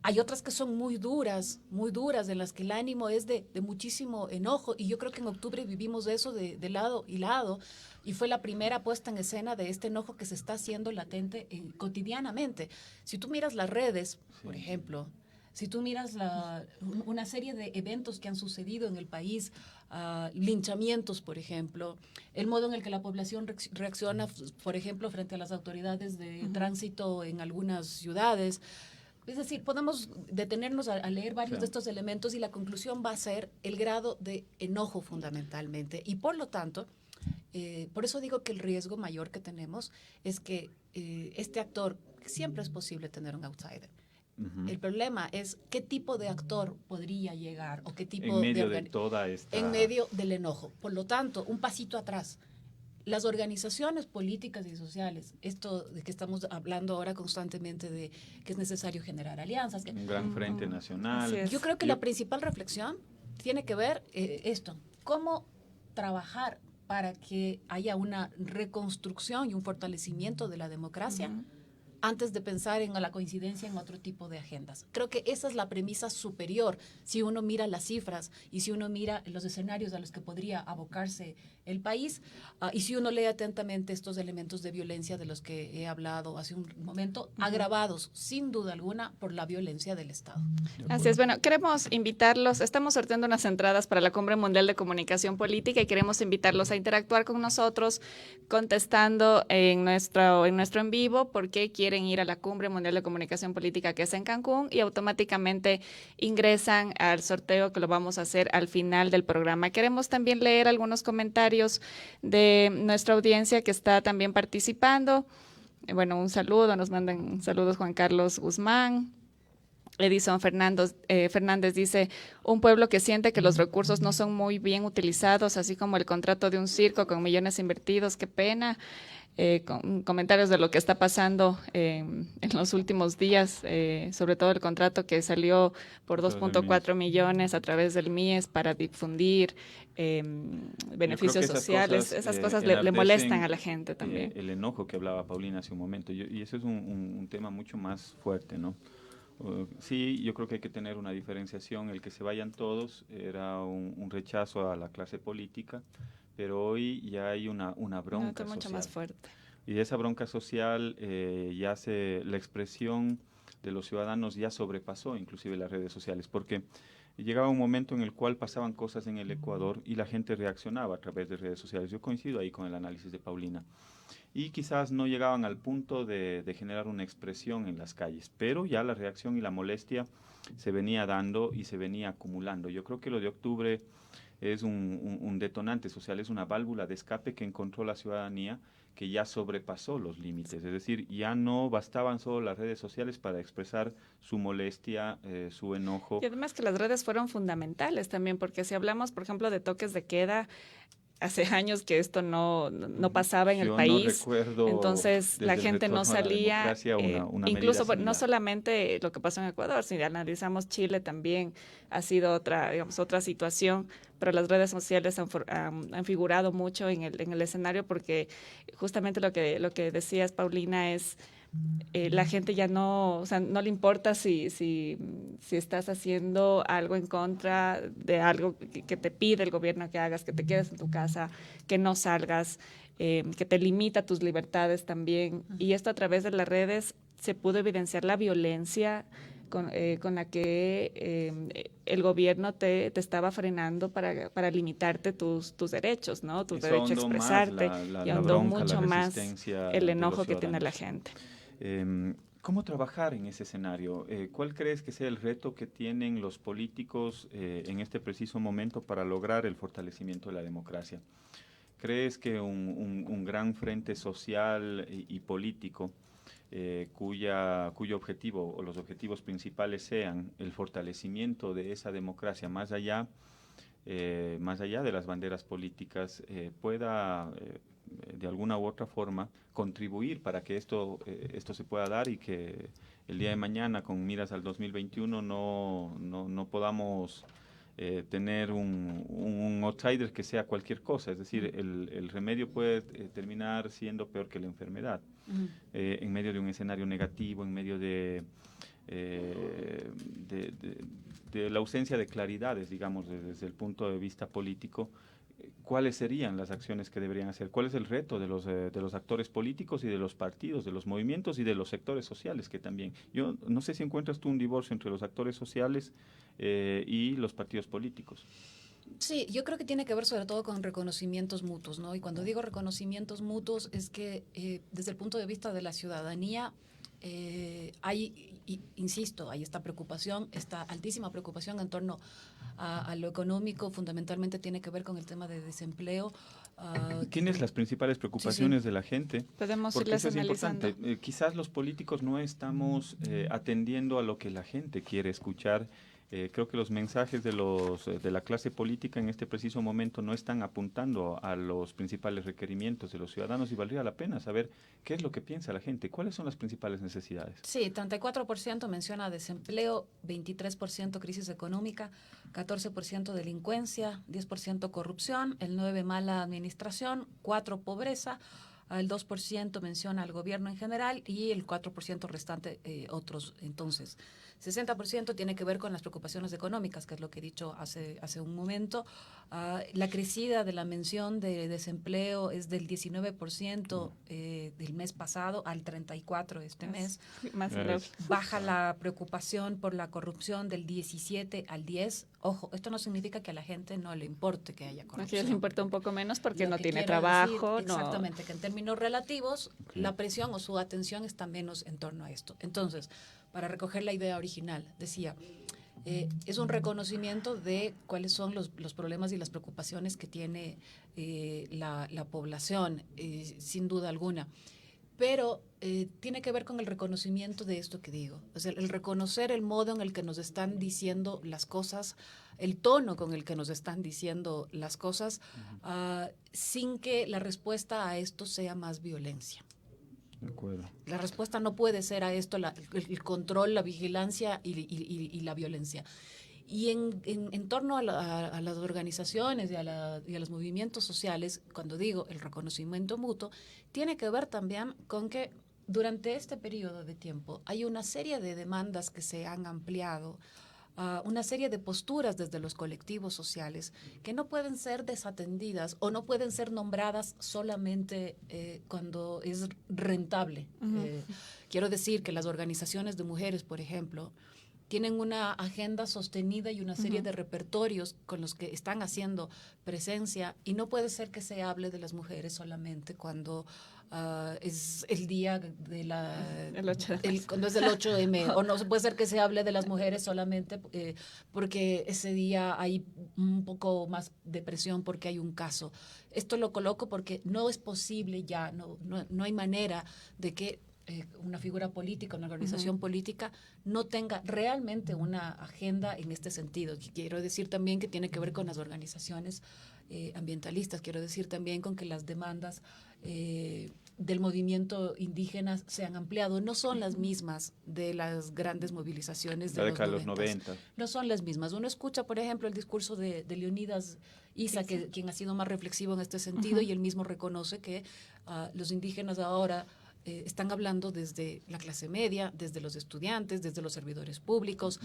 S5: Hay otras que son muy duras, en las que el ánimo es de muchísimo enojo. Y yo creo que en octubre vivimos eso de lado y lado. Y fue la primera puesta en escena de este enojo que se está haciendo latente cotidianamente. Si tú miras las redes, por ejemplo, si tú miras una serie de eventos que han sucedido en el país, linchamientos, por ejemplo, el modo en el que la población reacciona, por ejemplo, frente a las autoridades de tránsito en algunas ciudades. Es decir, podemos detenernos a leer varios de estos elementos y la conclusión va a ser el grado de enojo fundamentalmente. Y por lo tanto, por eso digo que el riesgo mayor que tenemos es que este actor, siempre es posible tener un outsider. El problema es qué tipo de actor podría llegar o qué tipo
S1: en medio de toda esta...
S5: En medio del enojo. Por lo tanto, un pasito atrás. Las organizaciones políticas y sociales, esto de que estamos hablando ahora constantemente de que es necesario generar alianzas.
S1: Un gran frente nacional.
S5: Yo creo que la principal reflexión tiene que ver esto, cómo trabajar para que haya una reconstrucción y un fortalecimiento de la democracia antes de pensar en la coincidencia en otro tipo de agendas. Creo que esa es la premisa superior si uno mira las cifras y si uno mira los escenarios a los que podría abocarse el país y si uno lee atentamente estos elementos de violencia de los que he hablado hace un momento, agravados sin duda alguna por la violencia del Estado.
S2: Así es, bueno, queremos invitarlos, estamos sorteando unas entradas para la Cumbre Mundial de Comunicación Política y queremos invitarlos a interactuar con nosotros contestando en nuestro en vivo por qué quieren ir a la Cumbre Mundial de Comunicación Política que es en Cancún y automáticamente ingresan al sorteo que lo vamos a hacer al final del programa. Queremos también leer algunos comentarios de nuestra audiencia que está también participando. Bueno, un saludo, nos mandan saludos Juan Carlos Guzmán. Edison Fernández dice, un pueblo que siente que los recursos no son muy bien utilizados, así como el contrato de un circo con millones invertidos, qué pena. Comentarios de lo que está pasando en los últimos días, sobre todo el contrato que salió por 2.4 millones a través del MIES para difundir beneficios sociales. Esas cosas le molestan a la gente también.
S1: El enojo que hablaba Paulina hace un momento, y eso es un tema mucho más fuerte, ¿no? Sí, yo creo que hay que tener una diferenciación. El que se vayan todos era un rechazo a la clase política, pero hoy ya hay una bronca
S2: mucho
S1: social.
S2: más fuerte.
S1: Y esa bronca social la expresión de los ciudadanos ya sobrepasó inclusive las redes sociales, porque llegaba un momento en el cual pasaban cosas en el Ecuador y la gente reaccionaba a través de redes sociales. Yo coincido ahí con el análisis de Paulina. Y quizás no llegaban al punto de generar una expresión en las calles, pero ya la reacción y la molestia se venía dando y se venía acumulando. Yo creo que lo de octubre es un detonante social, es una válvula de escape que encontró la ciudadanía, que ya sobrepasó los límites. Es decir, ya no bastaban solo las redes sociales para expresar su molestia, su enojo.
S2: Y además que las redes fueron fundamentales también, porque si hablamos, por ejemplo, de toques de queda, hace años que esto no pasaba en el país,
S1: no recuerdo,
S2: entonces la gente no salía,
S1: una
S2: incluso
S1: no
S2: solamente lo que pasó en Ecuador, si analizamos Chile también ha sido otra situación, pero las redes sociales han figurado mucho en el escenario, porque justamente lo que decías, Paulina, es la gente ya no le importa si estás haciendo algo en contra de algo que te pide el gobierno que hagas, que te quedes en tu casa, que no salgas, que te limita tus libertades también. Y esto a través de las redes se pudo evidenciar la violencia con la que el gobierno te estaba frenando para limitarte tus derechos, ¿no? Tu derecho a expresarte, y ahondó mucho más el enojo que tiene la gente.
S1: ¿Cómo trabajar en ese escenario? ¿Cuál crees que sea el reto que tienen los políticos en este preciso momento para lograr el fortalecimiento de la democracia? ¿Crees que un gran frente social y político cuyo objetivo o los objetivos principales sean el fortalecimiento de esa democracia más allá de las banderas políticas, pueda de alguna u otra forma contribuir para que esto se pueda dar y que el día de mañana, con miras al 2021, no podamos tener un outsider que sea cualquier cosa? Es decir, el remedio puede terminar siendo peor que la enfermedad. En medio de un escenario negativo, en medio de la ausencia de claridades, digamos, desde el punto de vista político, ¿cuáles serían las acciones que deberían hacer? ¿Cuál es el reto de los actores políticos y de los partidos, de los movimientos y de los sectores sociales que también? Yo no sé si encuentras tú un divorcio entre los actores sociales y los partidos políticos.
S5: Sí, yo creo que tiene que ver sobre todo con reconocimientos mutuos, ¿no? Y cuando digo reconocimientos mutuos es que desde el punto de vista de la ciudadanía insisto, hay esta preocupación, esta altísima preocupación en torno a lo económico. Fundamentalmente tiene que ver con el tema de desempleo.
S1: ¿Tienes las principales preocupaciones de la gente?
S2: Podemos
S1: porque
S2: irlas
S1: eso es
S2: analizando.
S1: importante. Quizás los políticos no estamos atendiendo a lo que la gente quiere escuchar. Creo que los mensajes de la clase política en este preciso momento no están apuntando a los principales requerimientos de los ciudadanos, y valdría la pena saber qué es lo que piensa la gente, cuáles son las principales necesidades.
S5: Sí, 34% menciona desempleo, 23% crisis económica, 14% delincuencia, 10% corrupción, el 9% mala administración, 4% pobreza, el 2% menciona al gobierno en general y el 4% restante otros. Entonces, 60% tiene que ver con las preocupaciones económicas, que es lo que he dicho hace un momento. La crecida de la mención de desempleo es del 19% del mes pasado al 34% este mes. Baja la preocupación por la corrupción del 17 al 10%. Ojo, esto no significa que a la gente no le importe que haya corrupción.
S2: Aquí le importa un poco menos porque
S5: Lo
S2: no
S5: que
S2: tiene
S5: quiero
S2: trabajo.
S5: Decir, exactamente, que en términos relativos la presión o su atención está menos en torno a esto. Entonces, para recoger la idea original, decía, es un reconocimiento de cuáles son los problemas y las preocupaciones que tiene la población, sin duda alguna. pero tiene que ver con el reconocimiento de esto que digo. O sea, el reconocer el modo en el que nos están diciendo las cosas, el tono con el que nos están diciendo las cosas, sin que la respuesta a esto sea más violencia.
S1: De acuerdo.
S5: La respuesta no puede ser a esto el control, la vigilancia y la violencia. Y en torno a las organizaciones y a los movimientos sociales, cuando digo el reconocimiento mutuo, tiene que ver también con que durante este periodo de tiempo hay una serie de demandas que se han ampliado, una serie de posturas desde los colectivos sociales que no pueden ser desatendidas o no pueden ser nombradas solamente cuando es rentable. Quiero decir que las organizaciones de mujeres, por ejemplo, tienen una agenda sostenida y una serie de repertorios con los que están haciendo presencia, y no puede ser que se hable de las mujeres solamente cuando es el día de cuando es el 8M, o no puede ser que se hable de las mujeres solamente porque ese día hay un poco más de presión porque hay un caso. Esto lo coloco porque no es posible ya, no hay manera de que una figura política, una organización política no tenga realmente una agenda en este sentido. Quiero decir también que tiene que ver con las organizaciones ambientalistas, quiero decir también con que las demandas del movimiento indígena se han ampliado. No son las mismas de las grandes movilizaciones de los 90. No son las mismas. Uno escucha, por ejemplo, el discurso de Leonidas Issa, quien ha sido más reflexivo en este sentido, y él mismo reconoce que los indígenas ahora están hablando desde la clase media, desde los estudiantes, desde los servidores públicos.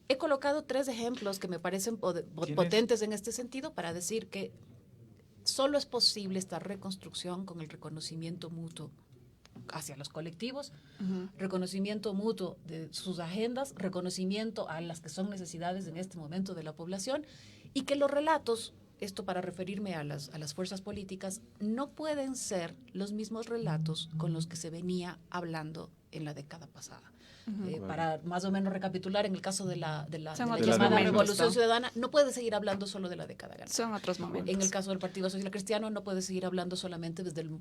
S5: He colocado 3 ejemplos que me parecen potentes en este sentido para decir que solo es posible esta reconstrucción con el reconocimiento mutuo hacia los colectivos, reconocimiento mutuo de sus agendas, reconocimiento a las que son necesidades en este momento de la población, y que los relatos, esto para referirme a las fuerzas políticas, no pueden ser los mismos relatos con los que se venía hablando en la década pasada. Para más o menos recapitular, en el caso de la llamada Revolución Ciudadana, no puede seguir hablando solo de la década ganada.
S2: Son otros momentos.
S5: En el caso del Partido Social Cristiano, no puede seguir hablando solamente desde el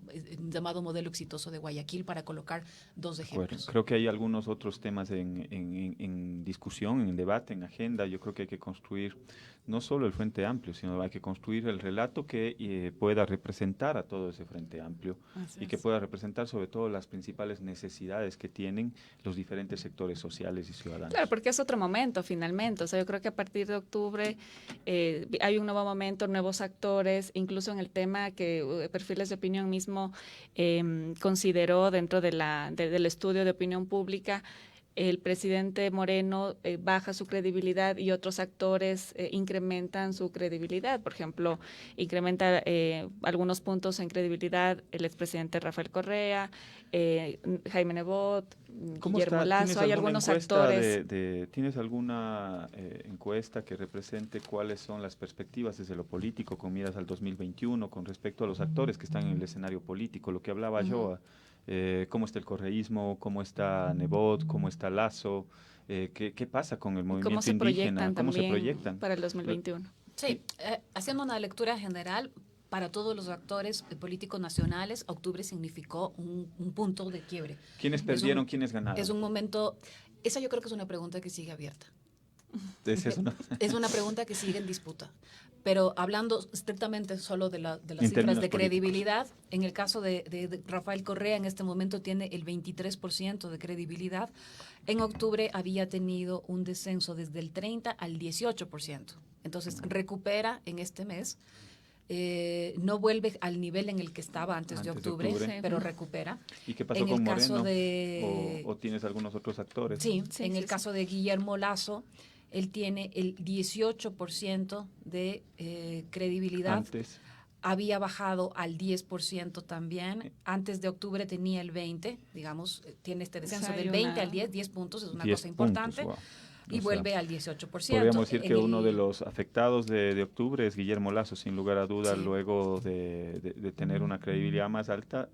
S5: llamado modelo exitoso de Guayaquil, para colocar 2 ejemplos.
S1: Bueno, creo que hay algunos otros temas en discusión, en debate, en agenda. Yo creo que hay que construir no solo el Frente Amplio, sino hay que construir el relato que pueda representar a todo ese Frente Amplio. Así y que pueda representar sobre todo las principales necesidades que tienen los diferentes sectores sociales y ciudadanos.
S2: Claro, porque es otro momento finalmente. O sea, yo creo que a partir de octubre hay un nuevo momento, nuevos actores, incluso en el tema que Perfiles de Opinión mismo consideró dentro del estudio de opinión pública. El presidente Moreno baja su credibilidad y otros actores incrementan su credibilidad. Por ejemplo, incrementa algunos puntos en credibilidad el expresidente Rafael Correa, Jaime Nebot, Guillermo Lasso. Hay algunos actores.
S1: ¿Tienes alguna encuesta que represente cuáles son las perspectivas desde lo político con miras al 2021 con respecto a los actores que están en el escenario político? Lo que hablaba yo. ¿Cómo está el correísmo? ¿Cómo está Nebot? ¿Cómo está Lasso? ¿Qué pasa con el movimiento indígena? ¿Cómo se proyectan
S2: para el 2021?
S5: Sí, haciendo una lectura general, para todos los actores políticos nacionales, octubre significó un punto de quiebre.
S1: ¿Quiénes perdieron? ¿Quiénes ganaron?
S5: Es un momento, esa yo creo que es una pregunta que sigue abierta.
S1: Es
S5: una pregunta que sigue en disputa. Pero hablando estrictamente solo de las cifras de credibilidad, en el caso de Rafael Correa, en este momento tiene el 23% de credibilidad. En octubre había tenido un descenso desde el 30 al 18%. Entonces recupera en este mes. No vuelve al nivel en el que estaba antes de octubre, pero recupera.
S1: ¿Y qué pasó con Moreno? ¿O tienes algunos otros actores?
S5: Sí, en el caso de Guillermo Lasso, él tiene el 18% de credibilidad.
S1: Antes.
S5: Había bajado al 10% también. Antes de octubre tenía el 20%, digamos, tiene este descenso del 20 al 10 puntos, es una cosa importante.
S1: Puntos, wow.
S5: Y vuelve al 18%.
S1: Podríamos decir que uno de los afectados de octubre es Guillermo Lasso, sin lugar a duda, luego de tener una credibilidad más alta.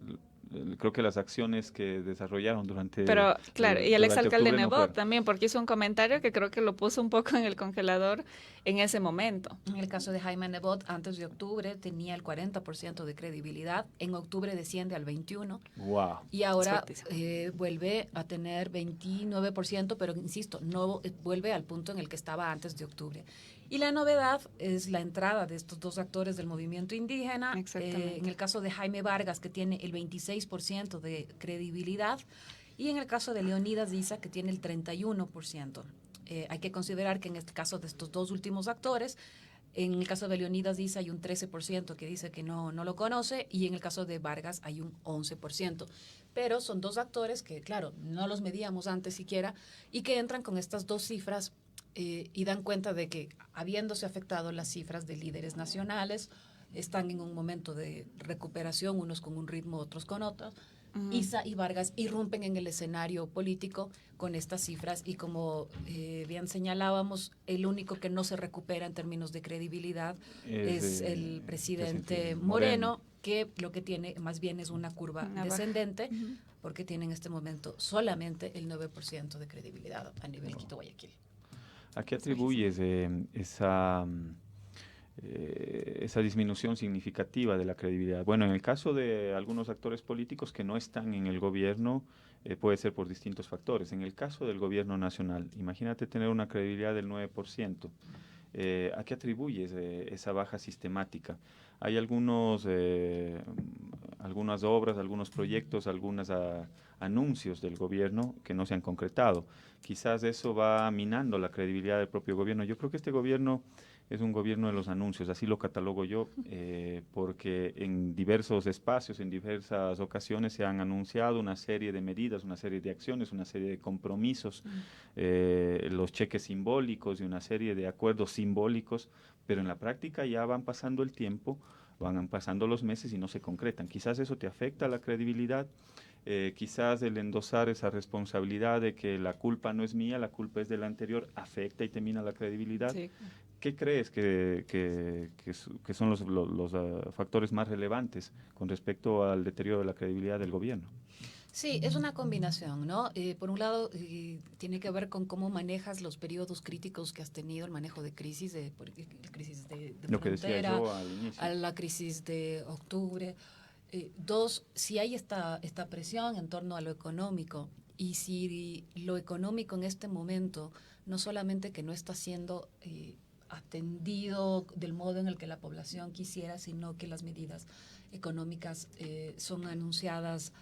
S1: Creo que las acciones que desarrollaron durante...
S2: Pero claro, y el exalcalde Nebot también, porque hizo un comentario que creo que lo puso un poco en el congelador, en ese momento.
S5: En el caso de Jaime Nebot, antes de octubre tenía el 40% de credibilidad, en octubre desciende al 21%.
S1: Wow.
S5: Y ahora
S2: Fuertísimo.
S5: vuelve a tener 29%, pero insisto, no vuelve al punto en el que estaba antes de octubre. Y la novedad es la entrada de estos dos actores del movimiento indígena.
S2: Exactamente.
S5: En el caso de Jaime Vargas, que tiene el 26% de credibilidad, y en el caso de Leonidas Issa, que tiene el 31%. Hay que considerar que en este caso de estos dos últimos actores, en el caso de Leonidas Issa hay un 13% que dice que no lo conoce, y en el caso de Vargas hay un 11%. Pero son dos actores que, claro, no los medíamos antes siquiera, y que entran con estas dos cifras y dan cuenta de que, habiéndose afectado las cifras de líderes nacionales, están en un momento de recuperación, unos con un ritmo, otros con otro. Issa y Vargas irrumpen en el escenario político con estas cifras, y como bien señalábamos, el único que no se recupera en términos de credibilidad es el presidente Moreno, que lo que tiene más bien es una curva descendente, porque tiene en este momento solamente el 9% de credibilidad a nivel Quito-Guayaquil.
S1: ¿A qué atribuyes esa disminución significativa de la credibilidad? Bueno, en el caso de algunos actores políticos que no están en el gobierno, puede ser por distintos factores. En el caso del gobierno nacional, imagínate tener una credibilidad del 9%. ¿A qué atribuyes esa baja sistemática? Hay algunas obras, algunos proyectos, algunos anuncios del gobierno que no se han concretado. Quizás eso va minando la credibilidad del propio gobierno. Yo creo que este gobierno es un gobierno de los anuncios, así lo catalogo yo, porque en diversos espacios, en diversas ocasiones se han anunciado una serie de medidas, una serie de acciones, una serie de compromisos, los cheques simbólicos y una serie de acuerdos simbólicos, pero en la práctica ya van pasando el tiempo, van pasando los meses y no se concretan. Quizás eso te afecta la credibilidad. Quizás el endosar esa responsabilidad de que la culpa no es mía, la culpa es del anterior, afecta y te mina la credibilidad.
S2: Sí.
S1: ¿Qué crees que son los factores más relevantes con respecto al deterioro de la credibilidad del gobierno?
S5: Sí, es una combinación, ¿no? Por un lado, tiene que ver con cómo manejas los periodos críticos que has tenido, el manejo de crisis, crisis de
S1: Lo que decía
S5: frontera,
S1: yo al inicio.
S5: a la crisis de octubre. Dos, si hay esta presión en torno a lo económico, y si lo económico en este momento no solamente que no está siendo atendido del modo en el que la población quisiera, sino que las medidas económicas son anunciadas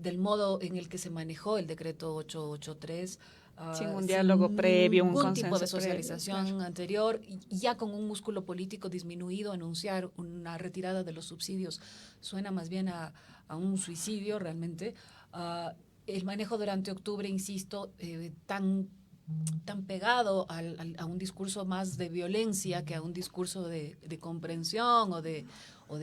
S5: del modo en el que se manejó el decreto 883,
S2: sin un diálogo previo, un
S5: ningún tipo
S2: consenso
S5: de socialización
S2: previo, claro.
S5: anterior, y ya con un músculo político disminuido, anunciar una retirada de los subsidios suena más bien a un suicidio realmente. El manejo durante octubre, insisto, tan pegado a un discurso más de violencia que a un discurso de comprensión o de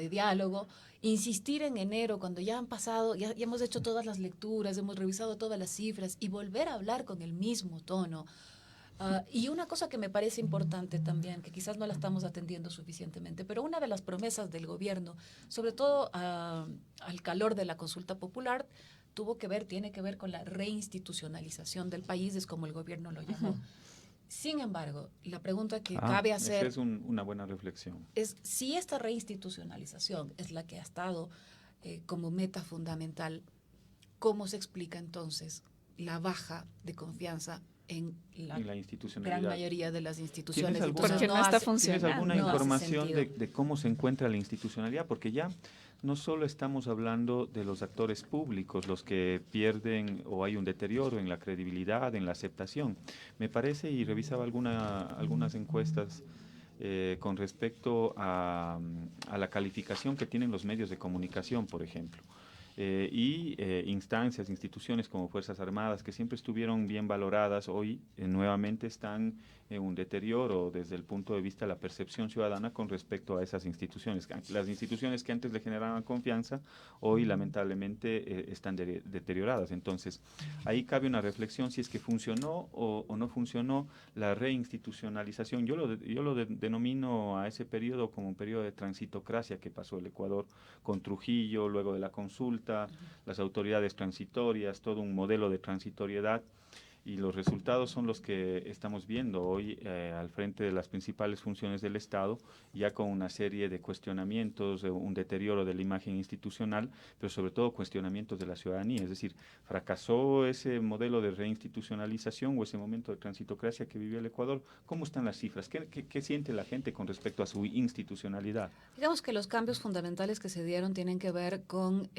S5: diálogo. Insistir en enero, cuando ya han pasado, ya hemos hecho todas las lecturas, hemos revisado todas las cifras, y volver a hablar con el mismo tono. Y una cosa que me parece importante también, que quizás no la estamos atendiendo suficientemente, pero una de las promesas del gobierno, sobre todo al calor de la consulta popular, tiene que ver con la reinstitucionalización del país, es como el gobierno lo llamó. Sin embargo, la pregunta que cabe hacer
S1: es una buena reflexión.
S5: Es si esta reinstitucionalización es la que ha estado como meta fundamental, ¿cómo se explica entonces la baja de confianza en la gran mayoría de las instituciones?
S2: Porque no está funcionando.
S1: ¿Tienes alguna información de cómo se encuentra la institucionalidad? Porque ya no solo estamos hablando de los actores públicos, los que pierden o hay un deterioro en la credibilidad, en la aceptación. Me parece, y revisaba algunas encuestas con respecto a la calificación que tienen los medios de comunicación, por ejemplo. Instancias, instituciones como Fuerzas Armadas, que siempre estuvieron bien valoradas, hoy nuevamente están en un deterioro desde el punto de vista de la percepción ciudadana con respecto a esas instituciones. Las instituciones que antes le generaban confianza, hoy lamentablemente están deterioradas. Entonces, ahí cabe una reflexión si es que funcionó o no funcionó la reinstitucionalización. Yo lo denomino a ese periodo como un periodo de transitocracia que pasó el Ecuador con Trujillo, luego de la consulta, las autoridades transitorias, todo un modelo de transitoriedad. y los resultados son los que estamos viendo hoy al frente de las principales funciones del Estado, ya con una serie de cuestionamientos, un deterioro de la imagen institucional, pero sobre todo cuestionamientos de la ciudadanía. Es decir, fracasó ese modelo de reinstitucionalización o ese momento de transitocracia que vivió el Ecuador. ¿Cómo están las cifras? ¿Qué siente la gente con respecto a su institucionalidad?
S5: Digamos que los cambios fundamentales que se dieron tienen que ver con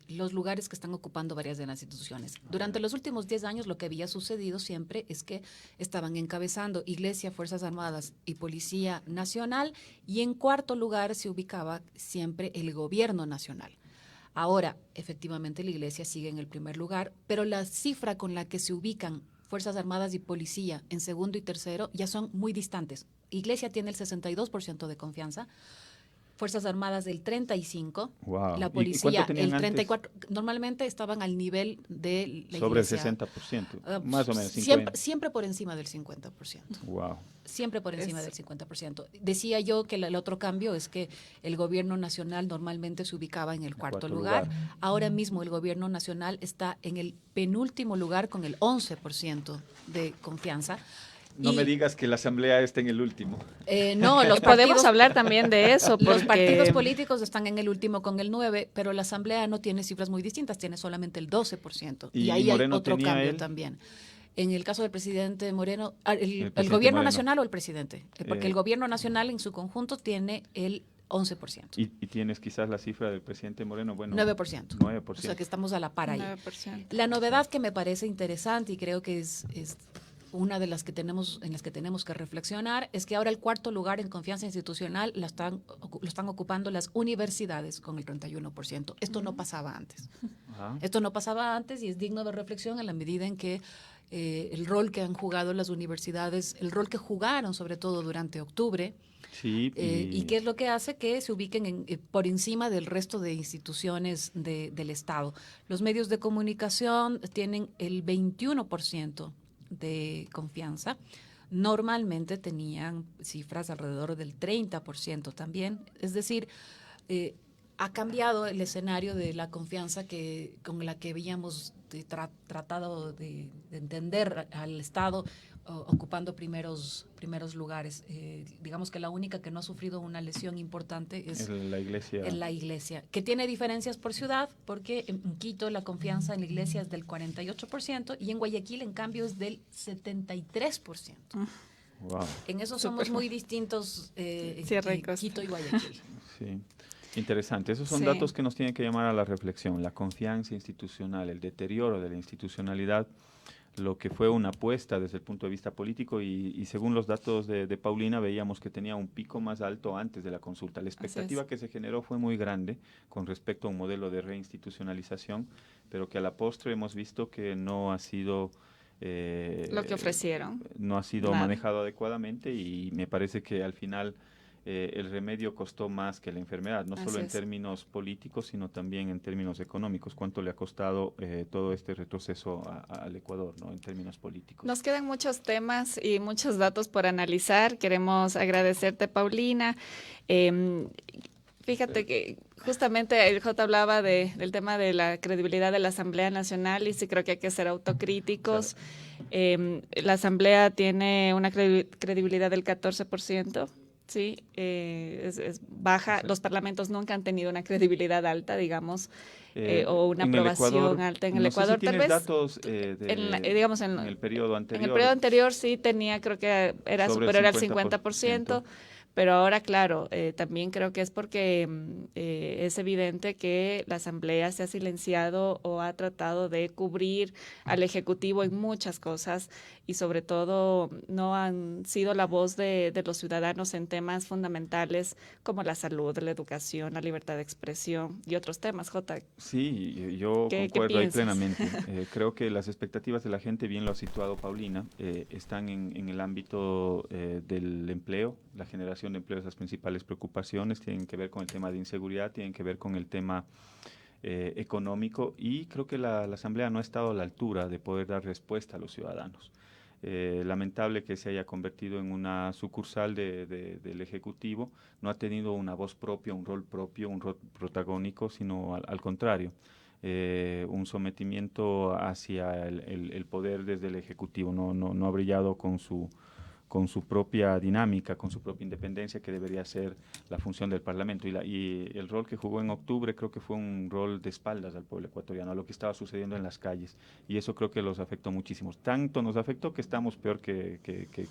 S5: los lugares que están ocupando varias de las instituciones. Durante los últimos 10 años lo que había sucedido siempre es que estaban encabezando Iglesia, Fuerzas Armadas y Policía Nacional, y en cuarto lugar se ubicaba siempre el Gobierno Nacional. Ahora, efectivamente, la Iglesia sigue en el primer lugar, pero la cifra con la que se ubican Fuerzas Armadas y Policía en segundo y tercero ya son muy distantes. Iglesia tiene el 62% de confianza, Fuerzas Armadas del 35%,
S1: wow.
S5: la Policía el 34%.
S1: Antes?
S5: Normalmente estaban al nivel de la
S1: sobre
S5: Iglesia.
S1: El 60%, más o menos 50%.
S5: Siempre por encima del 50%.
S1: Wow.
S5: Siempre por encima del 50%. Decía yo que el otro cambio es que el Gobierno Nacional normalmente se ubicaba en el cuarto lugar. Ahora mismo el Gobierno Nacional está en el penúltimo lugar con el 11% de confianza.
S1: No me digas que la Asamblea está en el último.
S5: No,
S2: podemos hablar también de eso.
S5: Los partidos políticos están en el último con el 9%, pero la Asamblea no tiene cifras muy distintas, tiene solamente el 12%. Y ahí hay otro cambio también. En el caso del presidente Moreno, ¿el Gobierno Moreno Nacional o el presidente? Porque el Gobierno Nacional en su conjunto tiene el 11%.
S1: ¿Y tienes quizás la cifra del presidente Moreno? Bueno,
S5: 9%.
S1: 9%.
S5: O sea que estamos a la par ahí.
S2: 9%.
S5: La novedad que me parece interesante y creo que es una de las que tenemos, en las que tenemos que reflexionar, es que ahora el cuarto lugar en confianza institucional lo están ocupando las universidades con el 31%. Esto no pasaba antes. Ajá. Esto no pasaba antes y es digno de reflexión en la medida en que el rol que han jugado las universidades, el rol que jugaron sobre todo durante octubre, sí, y qué es lo que hace que se ubiquen por encima del resto de instituciones del Estado. Los medios de comunicación tienen el 21% de confianza. Normalmente tenían cifras alrededor del 30% también. Es decir, ha cambiado el escenario de la confianza con la que habíamos tratado de entender al Estado ocupando primeros lugares. Digamos que la única que no ha sufrido una lesión importante es la Iglesia, que tiene diferencias por ciudad, porque en Quito la confianza en la Iglesia es del 48% y en Guayaquil, en cambio, es del 73%.
S1: Wow.
S5: En eso somos muy distintos, Quito y Guayaquil.
S1: Sí. Interesante. Esos son datos que nos tienen que llamar a la reflexión. La confianza institucional, el deterioro de la institucionalidad, lo que fue una apuesta desde el punto de vista político y según los datos de Paulina veíamos que tenía un pico más alto antes de la consulta. La expectativa que se generó fue muy grande con respecto a un modelo de reinstitucionalización, pero que a la postre hemos visto que no ha sido
S2: lo que ofrecieron.
S1: No ha sido manejado adecuadamente y me parece que al final el remedio costó más que la enfermedad, no solo en términos políticos, sino también en términos económicos. ¿Cuánto le ha costado todo este retroceso al Ecuador, ¿no? En términos políticos?
S2: Nos quedan muchos temas y muchos datos por analizar. Queremos agradecerte, Paulina. Fíjate que justamente el J hablaba del tema de la credibilidad de la Asamblea Nacional y sí creo que hay que ser autocríticos. La Asamblea tiene una credibilidad del 14%. Sí, es baja. Los parlamentos nunca han tenido una credibilidad alta, digamos, o una aprobación alta en el Ecuador.
S1: Tal vez datos digamos en el periodo anterior.
S2: En el periodo anterior sí tenía, creo que era superior al 50%. Pero ahora, claro, también creo que es porque es evidente que la Asamblea se ha silenciado o ha tratado de cubrir al Ejecutivo en muchas cosas y sobre todo no han sido la voz de los ciudadanos en temas fundamentales como la salud, la educación, la libertad de expresión y otros temas, Jota.
S1: Sí, yo concuerdo ahí plenamente. Creo que las expectativas de la gente, bien lo ha situado Paulina, están en el ámbito del empleo, la generación de empleo. Esas principales preocupaciones tienen que ver con el tema de inseguridad, tienen que ver con el tema económico y creo que la Asamblea no ha estado a la altura de poder dar respuesta a los ciudadanos. Lamentable que se haya convertido en una sucursal del Ejecutivo, no ha tenido una voz propia, un rol protagónico, sino al contrario. un sometimiento hacia el poder desde el Ejecutivo. No ha brillado con su propia dinámica, con su propia independencia, que debería ser la función del Parlamento. Y el rol que jugó en octubre creo que fue un rol de espaldas al pueblo ecuatoriano, a lo que estaba sucediendo en las calles. Y eso creo que los afectó muchísimo. Tanto nos afectó que estamos peor que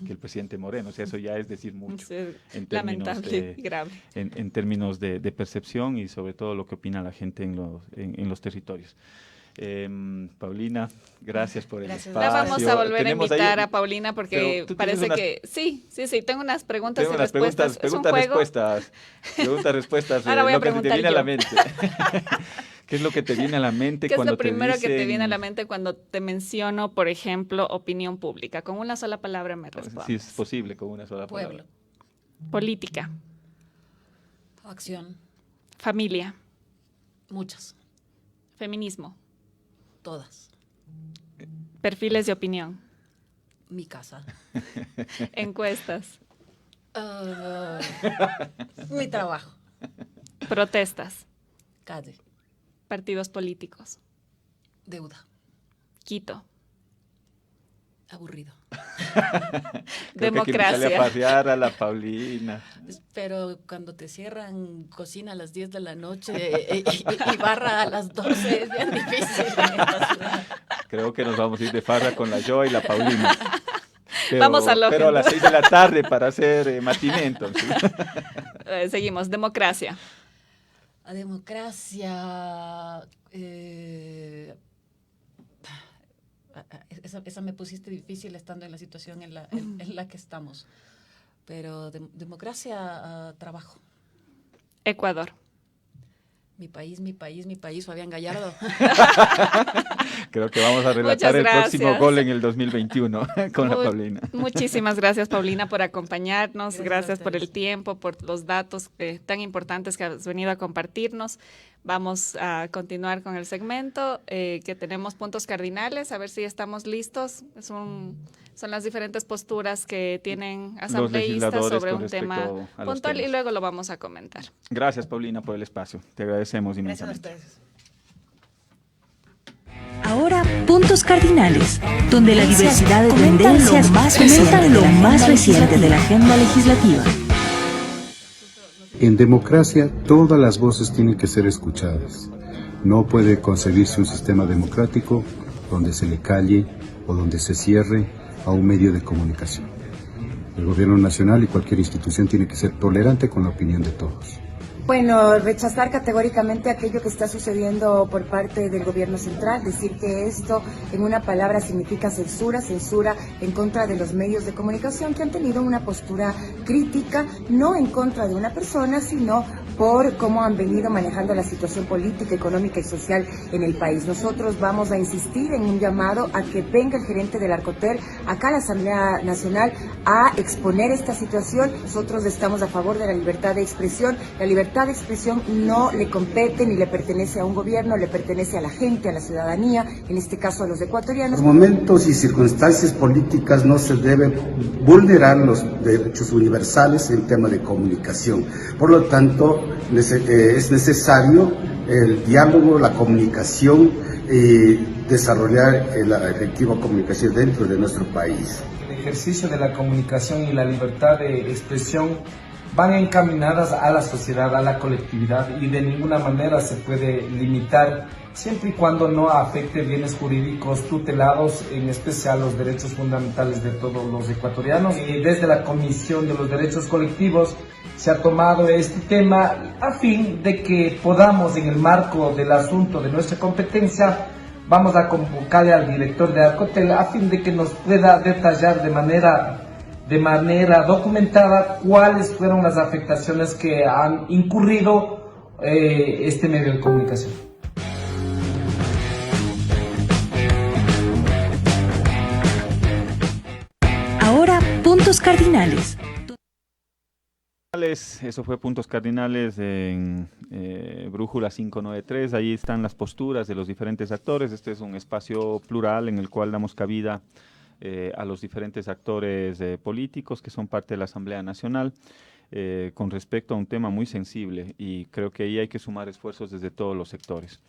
S1: el presidente Moreno. O sea, eso ya es decir mucho.
S2: Sí,
S1: en
S2: lamentable, grave.
S1: En términos de percepción y sobre todo lo que opina la gente en los territorios. Paulina, gracias por el espacio.
S2: La vamos a volver a invitar
S1: ahí,
S2: a Paulina porque parece que sí, tengo unas preguntas y respuestas.
S1: Preguntas-respuestas.
S2: Ahora voy a
S1: lo que te
S2: preguntar
S1: viene a
S2: yo.
S1: la mente. ¿Qué es lo que te viene a la mente
S2: ¿Qué es
S1: cuando
S2: lo primero
S1: te
S2: que te
S1: dicen-
S2: viene a la mente cuando te menciono, por ejemplo, opinión pública? Con una sola palabra me respondes.
S1: Si es posible, con una sola
S5: Pueblo,
S1: palabra.
S2: Política,
S5: acción,
S2: familia,
S5: muchas,
S2: feminismo,
S5: todas.
S2: perfiles de opinión,
S5: Mi casa.
S2: encuestas,
S5: Mi trabajo.
S2: protestas,
S5: Calle.
S2: partidos políticos,
S5: Deuda.
S2: Quito,
S5: Aburrido.
S1: Creo que hay que invitarle a
S2: democracia.
S1: pasear a la Paulina.
S5: Pero cuando te cierran cocina a las 10 de la noche y barra a las 12 es bien difícil en esta ciudad.
S1: Creo que nos vamos a ir de farra con la Joa y la Paulina.
S2: Vamos al
S1: Pero a
S2: Lógendo.
S1: las 6 de la tarde para hacer matiné, entonces.
S2: Seguimos, democracia,
S5: La democracia. Esa me pusiste difícil estando en la situación en la que estamos. Pero democracia, trabajo.
S2: Ecuador,
S5: Mi país, Fabián Gallardo.
S1: Creo que vamos a relatar
S2: Muchas
S1: el próximo
S2: gracias.
S1: gol en el 2021 con la Paulina.
S2: Muchísimas gracias, Paulina, por acompañarnos.
S5: Gracias a
S2: Gracias por
S5: ustedes.
S2: el tiempo, por los datos tan importantes que has venido a compartirnos. Vamos a continuar con el segmento que tenemos puntos cardinales, a ver si estamos listos. Son las diferentes posturas que tienen asambleístas
S1: legisladores
S2: sobre
S1: con
S2: un tema
S1: respecto a los
S2: puntual y
S1: temas.
S2: luego lo vamos a comentar.
S1: Gracias, Paulina, por el espacio. Te agradecemos
S5: Gracias a
S1: inmensamente.
S5: ustedes.
S3: Ahora, puntos cardinales, donde la diversidad de
S6: comentan
S3: tendencias
S6: lo más
S3: comentan lo
S6: reciente
S3: más reciente de la agenda legislativa.
S7: En democracia, todas las voces tienen que ser escuchadas. No puede concebirse un sistema democrático donde se le calle o donde se cierre a un medio de comunicación. El gobierno nacional y cualquier institución tiene que ser tolerante con la opinión de todos.
S6: Bueno, rechazar categóricamente aquello que está sucediendo por parte del gobierno central, decir que esto en una palabra significa censura en contra de los medios de comunicación que han tenido una postura crítica, no en contra de una persona, sino por cómo han venido manejando la situación política, económica y social en el país. Nosotros vamos a insistir en un llamado a que venga el gerente del Arcoter acá a la Asamblea Nacional a exponer esta situación. Nosotros estamos a favor de la libertad de expresión. La libertad de expresión no le compete ni le pertenece a un gobierno, le pertenece a la gente, a la ciudadanía, en este caso a los ecuatorianos.
S8: Por momentos y circunstancias políticas no se deben vulnerar los derechos universales en tema de comunicación. Por lo tanto, es necesario el diálogo, la comunicación y desarrollar la efectiva comunicación dentro de nuestro país.
S9: El ejercicio de la comunicación y la libertad de expresión van encaminadas a la sociedad, a la colectividad, y de ninguna manera se puede limitar siempre y cuando no afecte bienes jurídicos tutelados, en especial los derechos fundamentales de todos los ecuatorianos. Y desde la Comisión de los Derechos Colectivos se ha tomado este tema a fin de que podamos, en el marco del asunto de nuestra competencia, vamos a convocarle al director de Arcotel a fin de que nos pueda detallar de manera documentada cuáles fueron las afectaciones que han incurrido este medio de comunicación.
S3: Ahora, puntos cardinales.
S1: Eso fue Puntos Cardinales en Brújula 593. Ahí están las posturas de los diferentes actores. Este es un espacio plural en el cual damos cabida a los diferentes actores políticos que son parte de la Asamblea Nacional. con respecto a un tema muy sensible, y creo que ahí hay que sumar esfuerzos desde todos los sectores.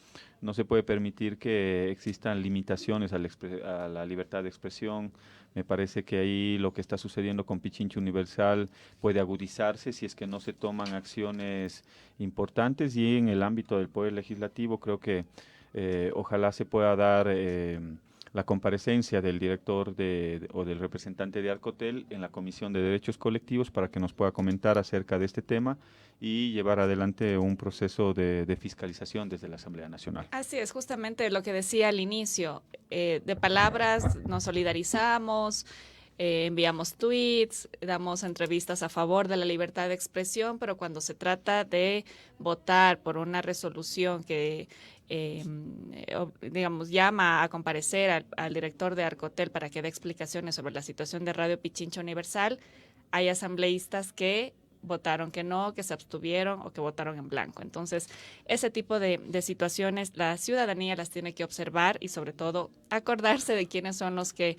S1: No se puede permitir que existan limitaciones a la libertad de expresión. Me parece que ahí lo que está sucediendo con Pichincha Universal puede agudizarse si es que no se toman acciones importantes, y en el ámbito del Poder Legislativo creo que ojalá se pueda dar la comparecencia del director o del representante de Arcotel en la Comisión de Derechos Colectivos para que nos pueda comentar acerca de este tema y llevar adelante un proceso de fiscalización desde la Asamblea Nacional.
S2: Así es, justamente lo que decía al inicio, de palabras nos solidarizamos, enviamos tweets, damos entrevistas a favor de la libertad de expresión, pero cuando se trata de votar por una resolución que digamos, llama a comparecer al director de Arcotel para que dé explicaciones sobre la situación de Radio Pichincha Universal, hay asambleístas que votaron que no, que se abstuvieron o que votaron en blanco. Entonces, ese tipo de situaciones la ciudadanía las tiene que observar y sobre todo acordarse de quiénes son los que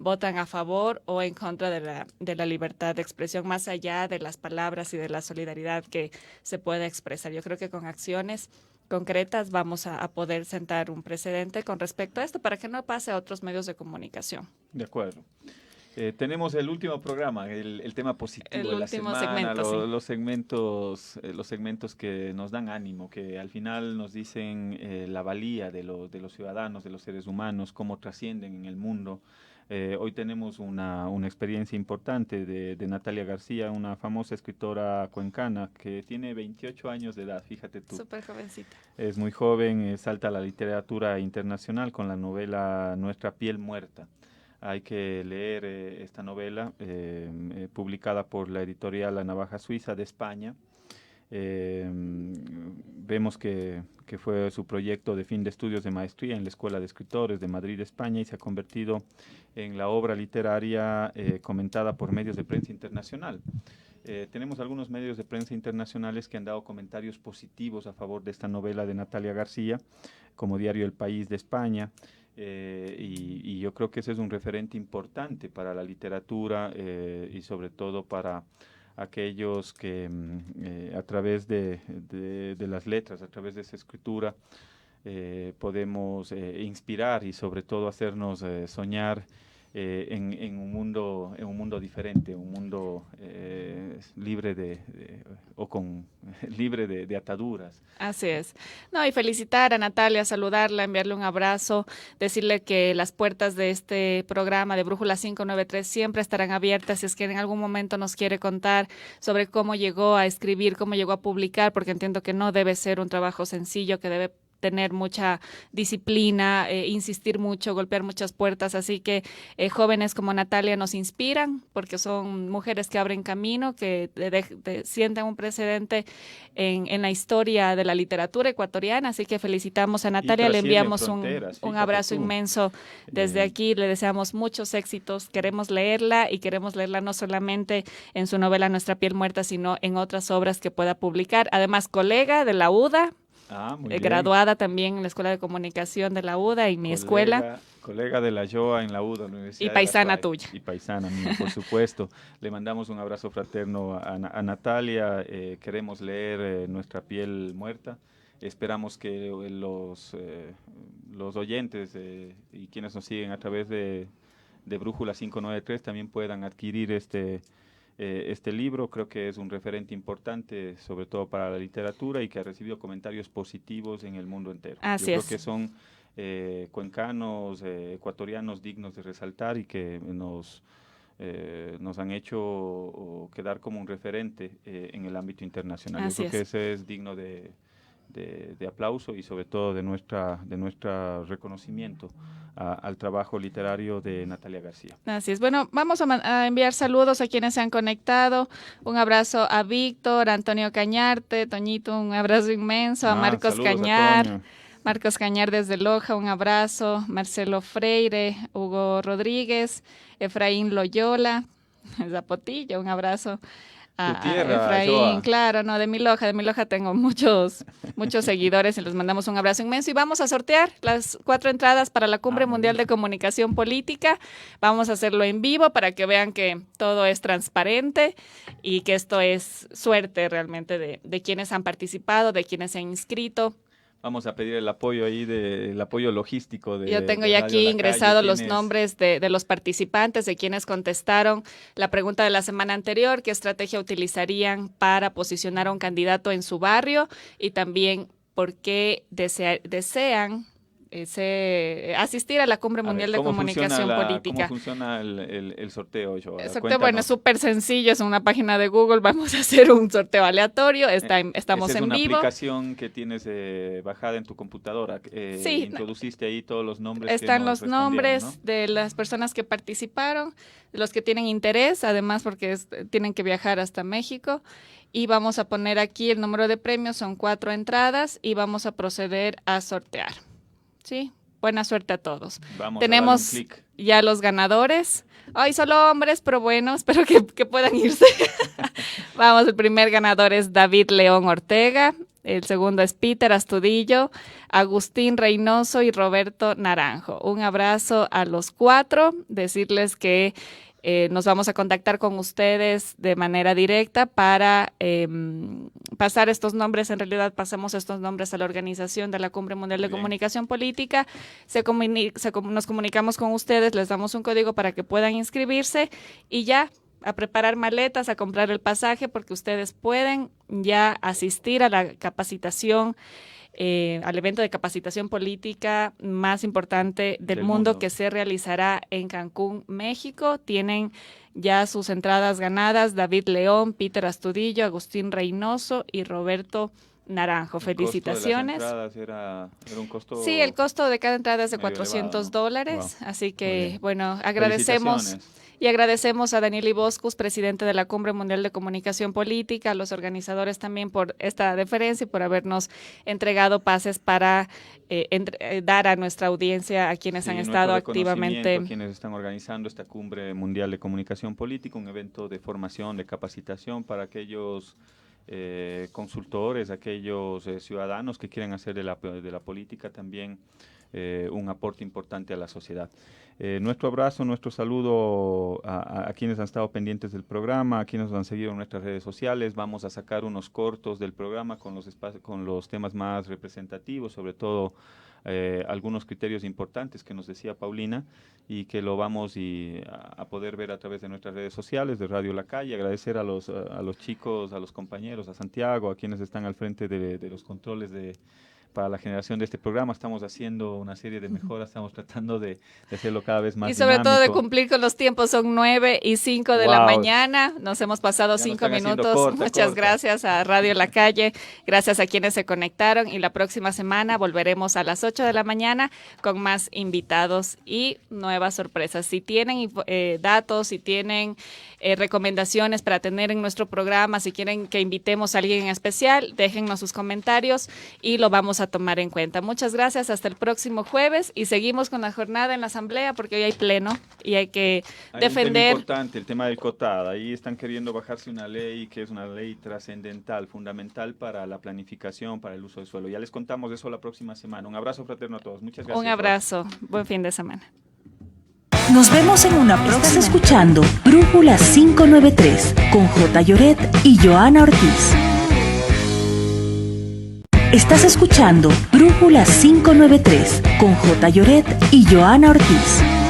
S2: votan a favor o en contra de la libertad de expresión, más allá de las palabras y de la solidaridad que se puede expresar. Yo creo que con acciones concretas vamos a poder sentar un precedente con respecto a esto para que no pase a otros medios de comunicación.
S1: De acuerdo. Tenemos el último programa, el tema positivo de la semana,
S2: segmento,
S1: los segmentos que nos dan ánimo, que al final nos dicen la valía de los ciudadanos, de los seres humanos, cómo trascienden en el mundo. Hoy tenemos una experiencia importante de Natalia García, una famosa escritora cuencana que tiene 28 años de edad, fíjate tú.
S2: Súper jovencita.
S1: Es muy joven, salta a la literatura internacional con la novela Nuestra piel muerta. Hay que leer esta novela, publicada por la editorial La Navaja Suiza de España. Vemos que fue su proyecto de fin de estudios de maestría en la Escuela de Escritores de Madrid, España, y se ha convertido en la obra literaria comentada por medios de prensa internacional. Tenemos algunos medios de prensa internacionales que han dado comentarios positivos a favor de esta novela de Natalia García, como Diario El País de España, y yo creo que ese es un referente importante para la literatura y sobre todo para aquellos que a través de las letras, a través de esa escritura, podemos inspirar y sobre todo hacernos soñar en un mundo diferente, un mundo libre libre de ataduras.
S2: Así es. No, y felicitar a Natalia, saludarla, enviarle un abrazo, decirle que las puertas de este programa de Brújula 593 siempre estarán abiertas si es que en algún momento nos quiere contar sobre cómo llegó a escribir, cómo llegó a publicar, porque entiendo que no debe ser un trabajo sencillo, que debe tener mucha disciplina, insistir mucho, golpear muchas puertas, así que jóvenes como Natalia nos inspiran porque son mujeres que abren camino, que sienten un precedente en la historia de la literatura ecuatoriana, así que felicitamos a Natalia, le enviamos un abrazo inmenso desde aquí, le deseamos muchos éxitos, queremos leerla y queremos leerla no solamente en su novela Nuestra piel muerta, sino en otras obras que pueda publicar, además colega de la UDA, graduada también en la Escuela de Comunicación de la UDA, en mi escuela.
S1: Colega de la YOA en la UDA, Universidad
S2: y paisana tuya.
S1: Y paisana mía, por supuesto. Le mandamos un abrazo fraterno a Natalia. Queremos leer Nuestra piel muerta. Esperamos que los oyentes y quienes nos siguen a través de Brújula 593 también puedan adquirir este libro. Creo que es un referente importante, sobre todo para la literatura, y que ha recibido comentarios positivos en el mundo entero.
S2: Así
S1: Creo que son cuencanos, ecuatorianos dignos de resaltar y que nos han hecho quedar como un referente en el ámbito internacional. Yo creo que ese es digno de aplauso y sobre todo de nuestro reconocimiento al trabajo literario de Natalia García.
S2: Así es. Bueno, vamos a enviar saludos a quienes se han conectado. Un abrazo a Víctor, Antonio Cañarte, Toñito, un abrazo inmenso, a Marcos Cañar. Marcos Cañar desde Loja, un abrazo. Marcelo Freire, Hugo Rodríguez, Efraín Loyola, Zapotillo, un abrazo. a
S1: tierra,
S2: Efraín,
S1: Joa.
S2: claro, no, de mi loja tengo muchos seguidores y les mandamos un abrazo inmenso y vamos a sortear las 4 entradas para la Cumbre Mundial de Comunicación Política. Vamos a hacerlo en vivo para que vean que todo es transparente y que esto es suerte realmente de quienes han participado, de quienes se han inscrito.
S1: Vamos a pedir el apoyo ahí, el apoyo logístico de
S2: Yo tengo
S1: de
S2: ya
S1: Radio
S2: aquí
S1: La
S2: ingresados
S1: Calle.
S2: los
S1: ¿Quiénes?
S2: nombres de los participantes, de quienes contestaron la pregunta de la semana anterior, qué estrategia utilizarían para posicionar a un candidato en su barrio y también por qué desean asistir a la Cumbre Mundial de Comunicación Política.
S1: ¿Cómo funciona el sorteo, Joa?
S2: El sorteo,
S1: Cuéntanos.
S2: bueno, es súper sencillo, es una página de Google, vamos a hacer un sorteo aleatorio, estamos
S1: Esa es
S2: en
S1: una
S2: vivo.
S1: aplicación que tienes bajada en tu computadora.
S2: Sí.
S1: Introduciste ahí todos los nombres.
S2: Están
S1: que nos
S2: los nombres,
S1: ¿no?
S2: de las personas que participaron, de los que tienen interés, además porque tienen que viajar hasta México. Y vamos a poner aquí el número de premios, son 4 entradas y vamos a proceder a sortear. ¿Sí? Buena suerte a todos.
S1: Vamos
S2: Tenemos
S1: a darle un clic.
S2: ya los ganadores. Ay, solo hombres, pero bueno, espero que puedan irse. Vamos, el primer ganador es David León Ortega. El segundo es Peter Astudillo, Agustín Reynoso y Roberto Naranjo. Un abrazo a los 4. Decirles que nos vamos a contactar con ustedes de manera directa para pasar estos nombres. En realidad pasamos estos nombres a la organización de la Cumbre Mundial de Comunicación Política. Nos comunicamos con ustedes, les damos un código para que puedan inscribirse y ya a preparar maletas, a comprar el pasaje, porque ustedes pueden ya asistir a la capacitación, al evento de capacitación política más importante del mundo que se realizará en Cancún, México. Tienen ya sus entradas ganadas: David León, Peter Astudillo, Agustín Reynoso y Roberto Naranjo. Felicitaciones.
S1: ¿El costo de las entradas era un costo?
S2: Sí, el costo de cada entrada es de
S1: medio elevado, ¿no?
S2: $400,
S1: Wow.
S2: así que bueno, agradecemos. Y agradecemos a Daniel Iboscus, presidente de la Cumbre Mundial de Comunicación Política, a los organizadores también por esta deferencia y por habernos entregado pases para dar a nuestra audiencia, a quienes han estado activamente.
S1: A quienes están organizando esta Cumbre Mundial de Comunicación Política, un evento de formación, de capacitación para aquellos consultores, aquellos ciudadanos que quieren hacer de la política también un aporte importante a la sociedad. Nuestro abrazo, nuestro saludo a quienes han estado pendientes del programa, a quienes nos han seguido en nuestras redes sociales. Vamos a sacar unos cortos del programa con los temas más representativos, sobre todo algunos criterios importantes que nos decía Paulina y que lo vamos a poder ver a través de nuestras redes sociales de Radio La Calle. Agradecer a los chicos, a los compañeros, a Santiago, a quienes están al frente de los controles para la generación de este programa. Estamos haciendo una serie de mejoras, estamos tratando de hacerlo cada vez más
S2: y sobre
S1: dinámico.
S2: todo de cumplir con los tiempos. Son 9 y 5 de la mañana, nos hemos pasado 5 minutos. Muchas gracias a Radio La Calle, gracias a quienes se conectaron y la próxima semana volveremos a las 8 de la mañana con más invitados y nuevas sorpresas. Si tienen datos, si tienen recomendaciones para tener en nuestro programa, si quieren que invitemos a alguien en especial, déjennos sus comentarios y lo vamos a tomar en cuenta. Muchas gracias, hasta el próximo jueves y seguimos con la jornada en la asamblea porque hoy hay pleno y hay que defender.
S1: Un tema importante, el tema del COTAD. Ahí están queriendo bajarse una ley que es una ley trascendental, fundamental para la planificación, para el uso del suelo. Ya les contamos de eso la próxima semana. Un abrazo fraterno a todos. Muchas gracias.
S2: Un abrazo. Buen fin de semana.
S3: Nos vemos en una próxima. Estás escuchando Brújula 593 con J. Lloret y Joana Ortiz. Estás escuchando Brújula 593 con J. Lloret y Joana Ortiz.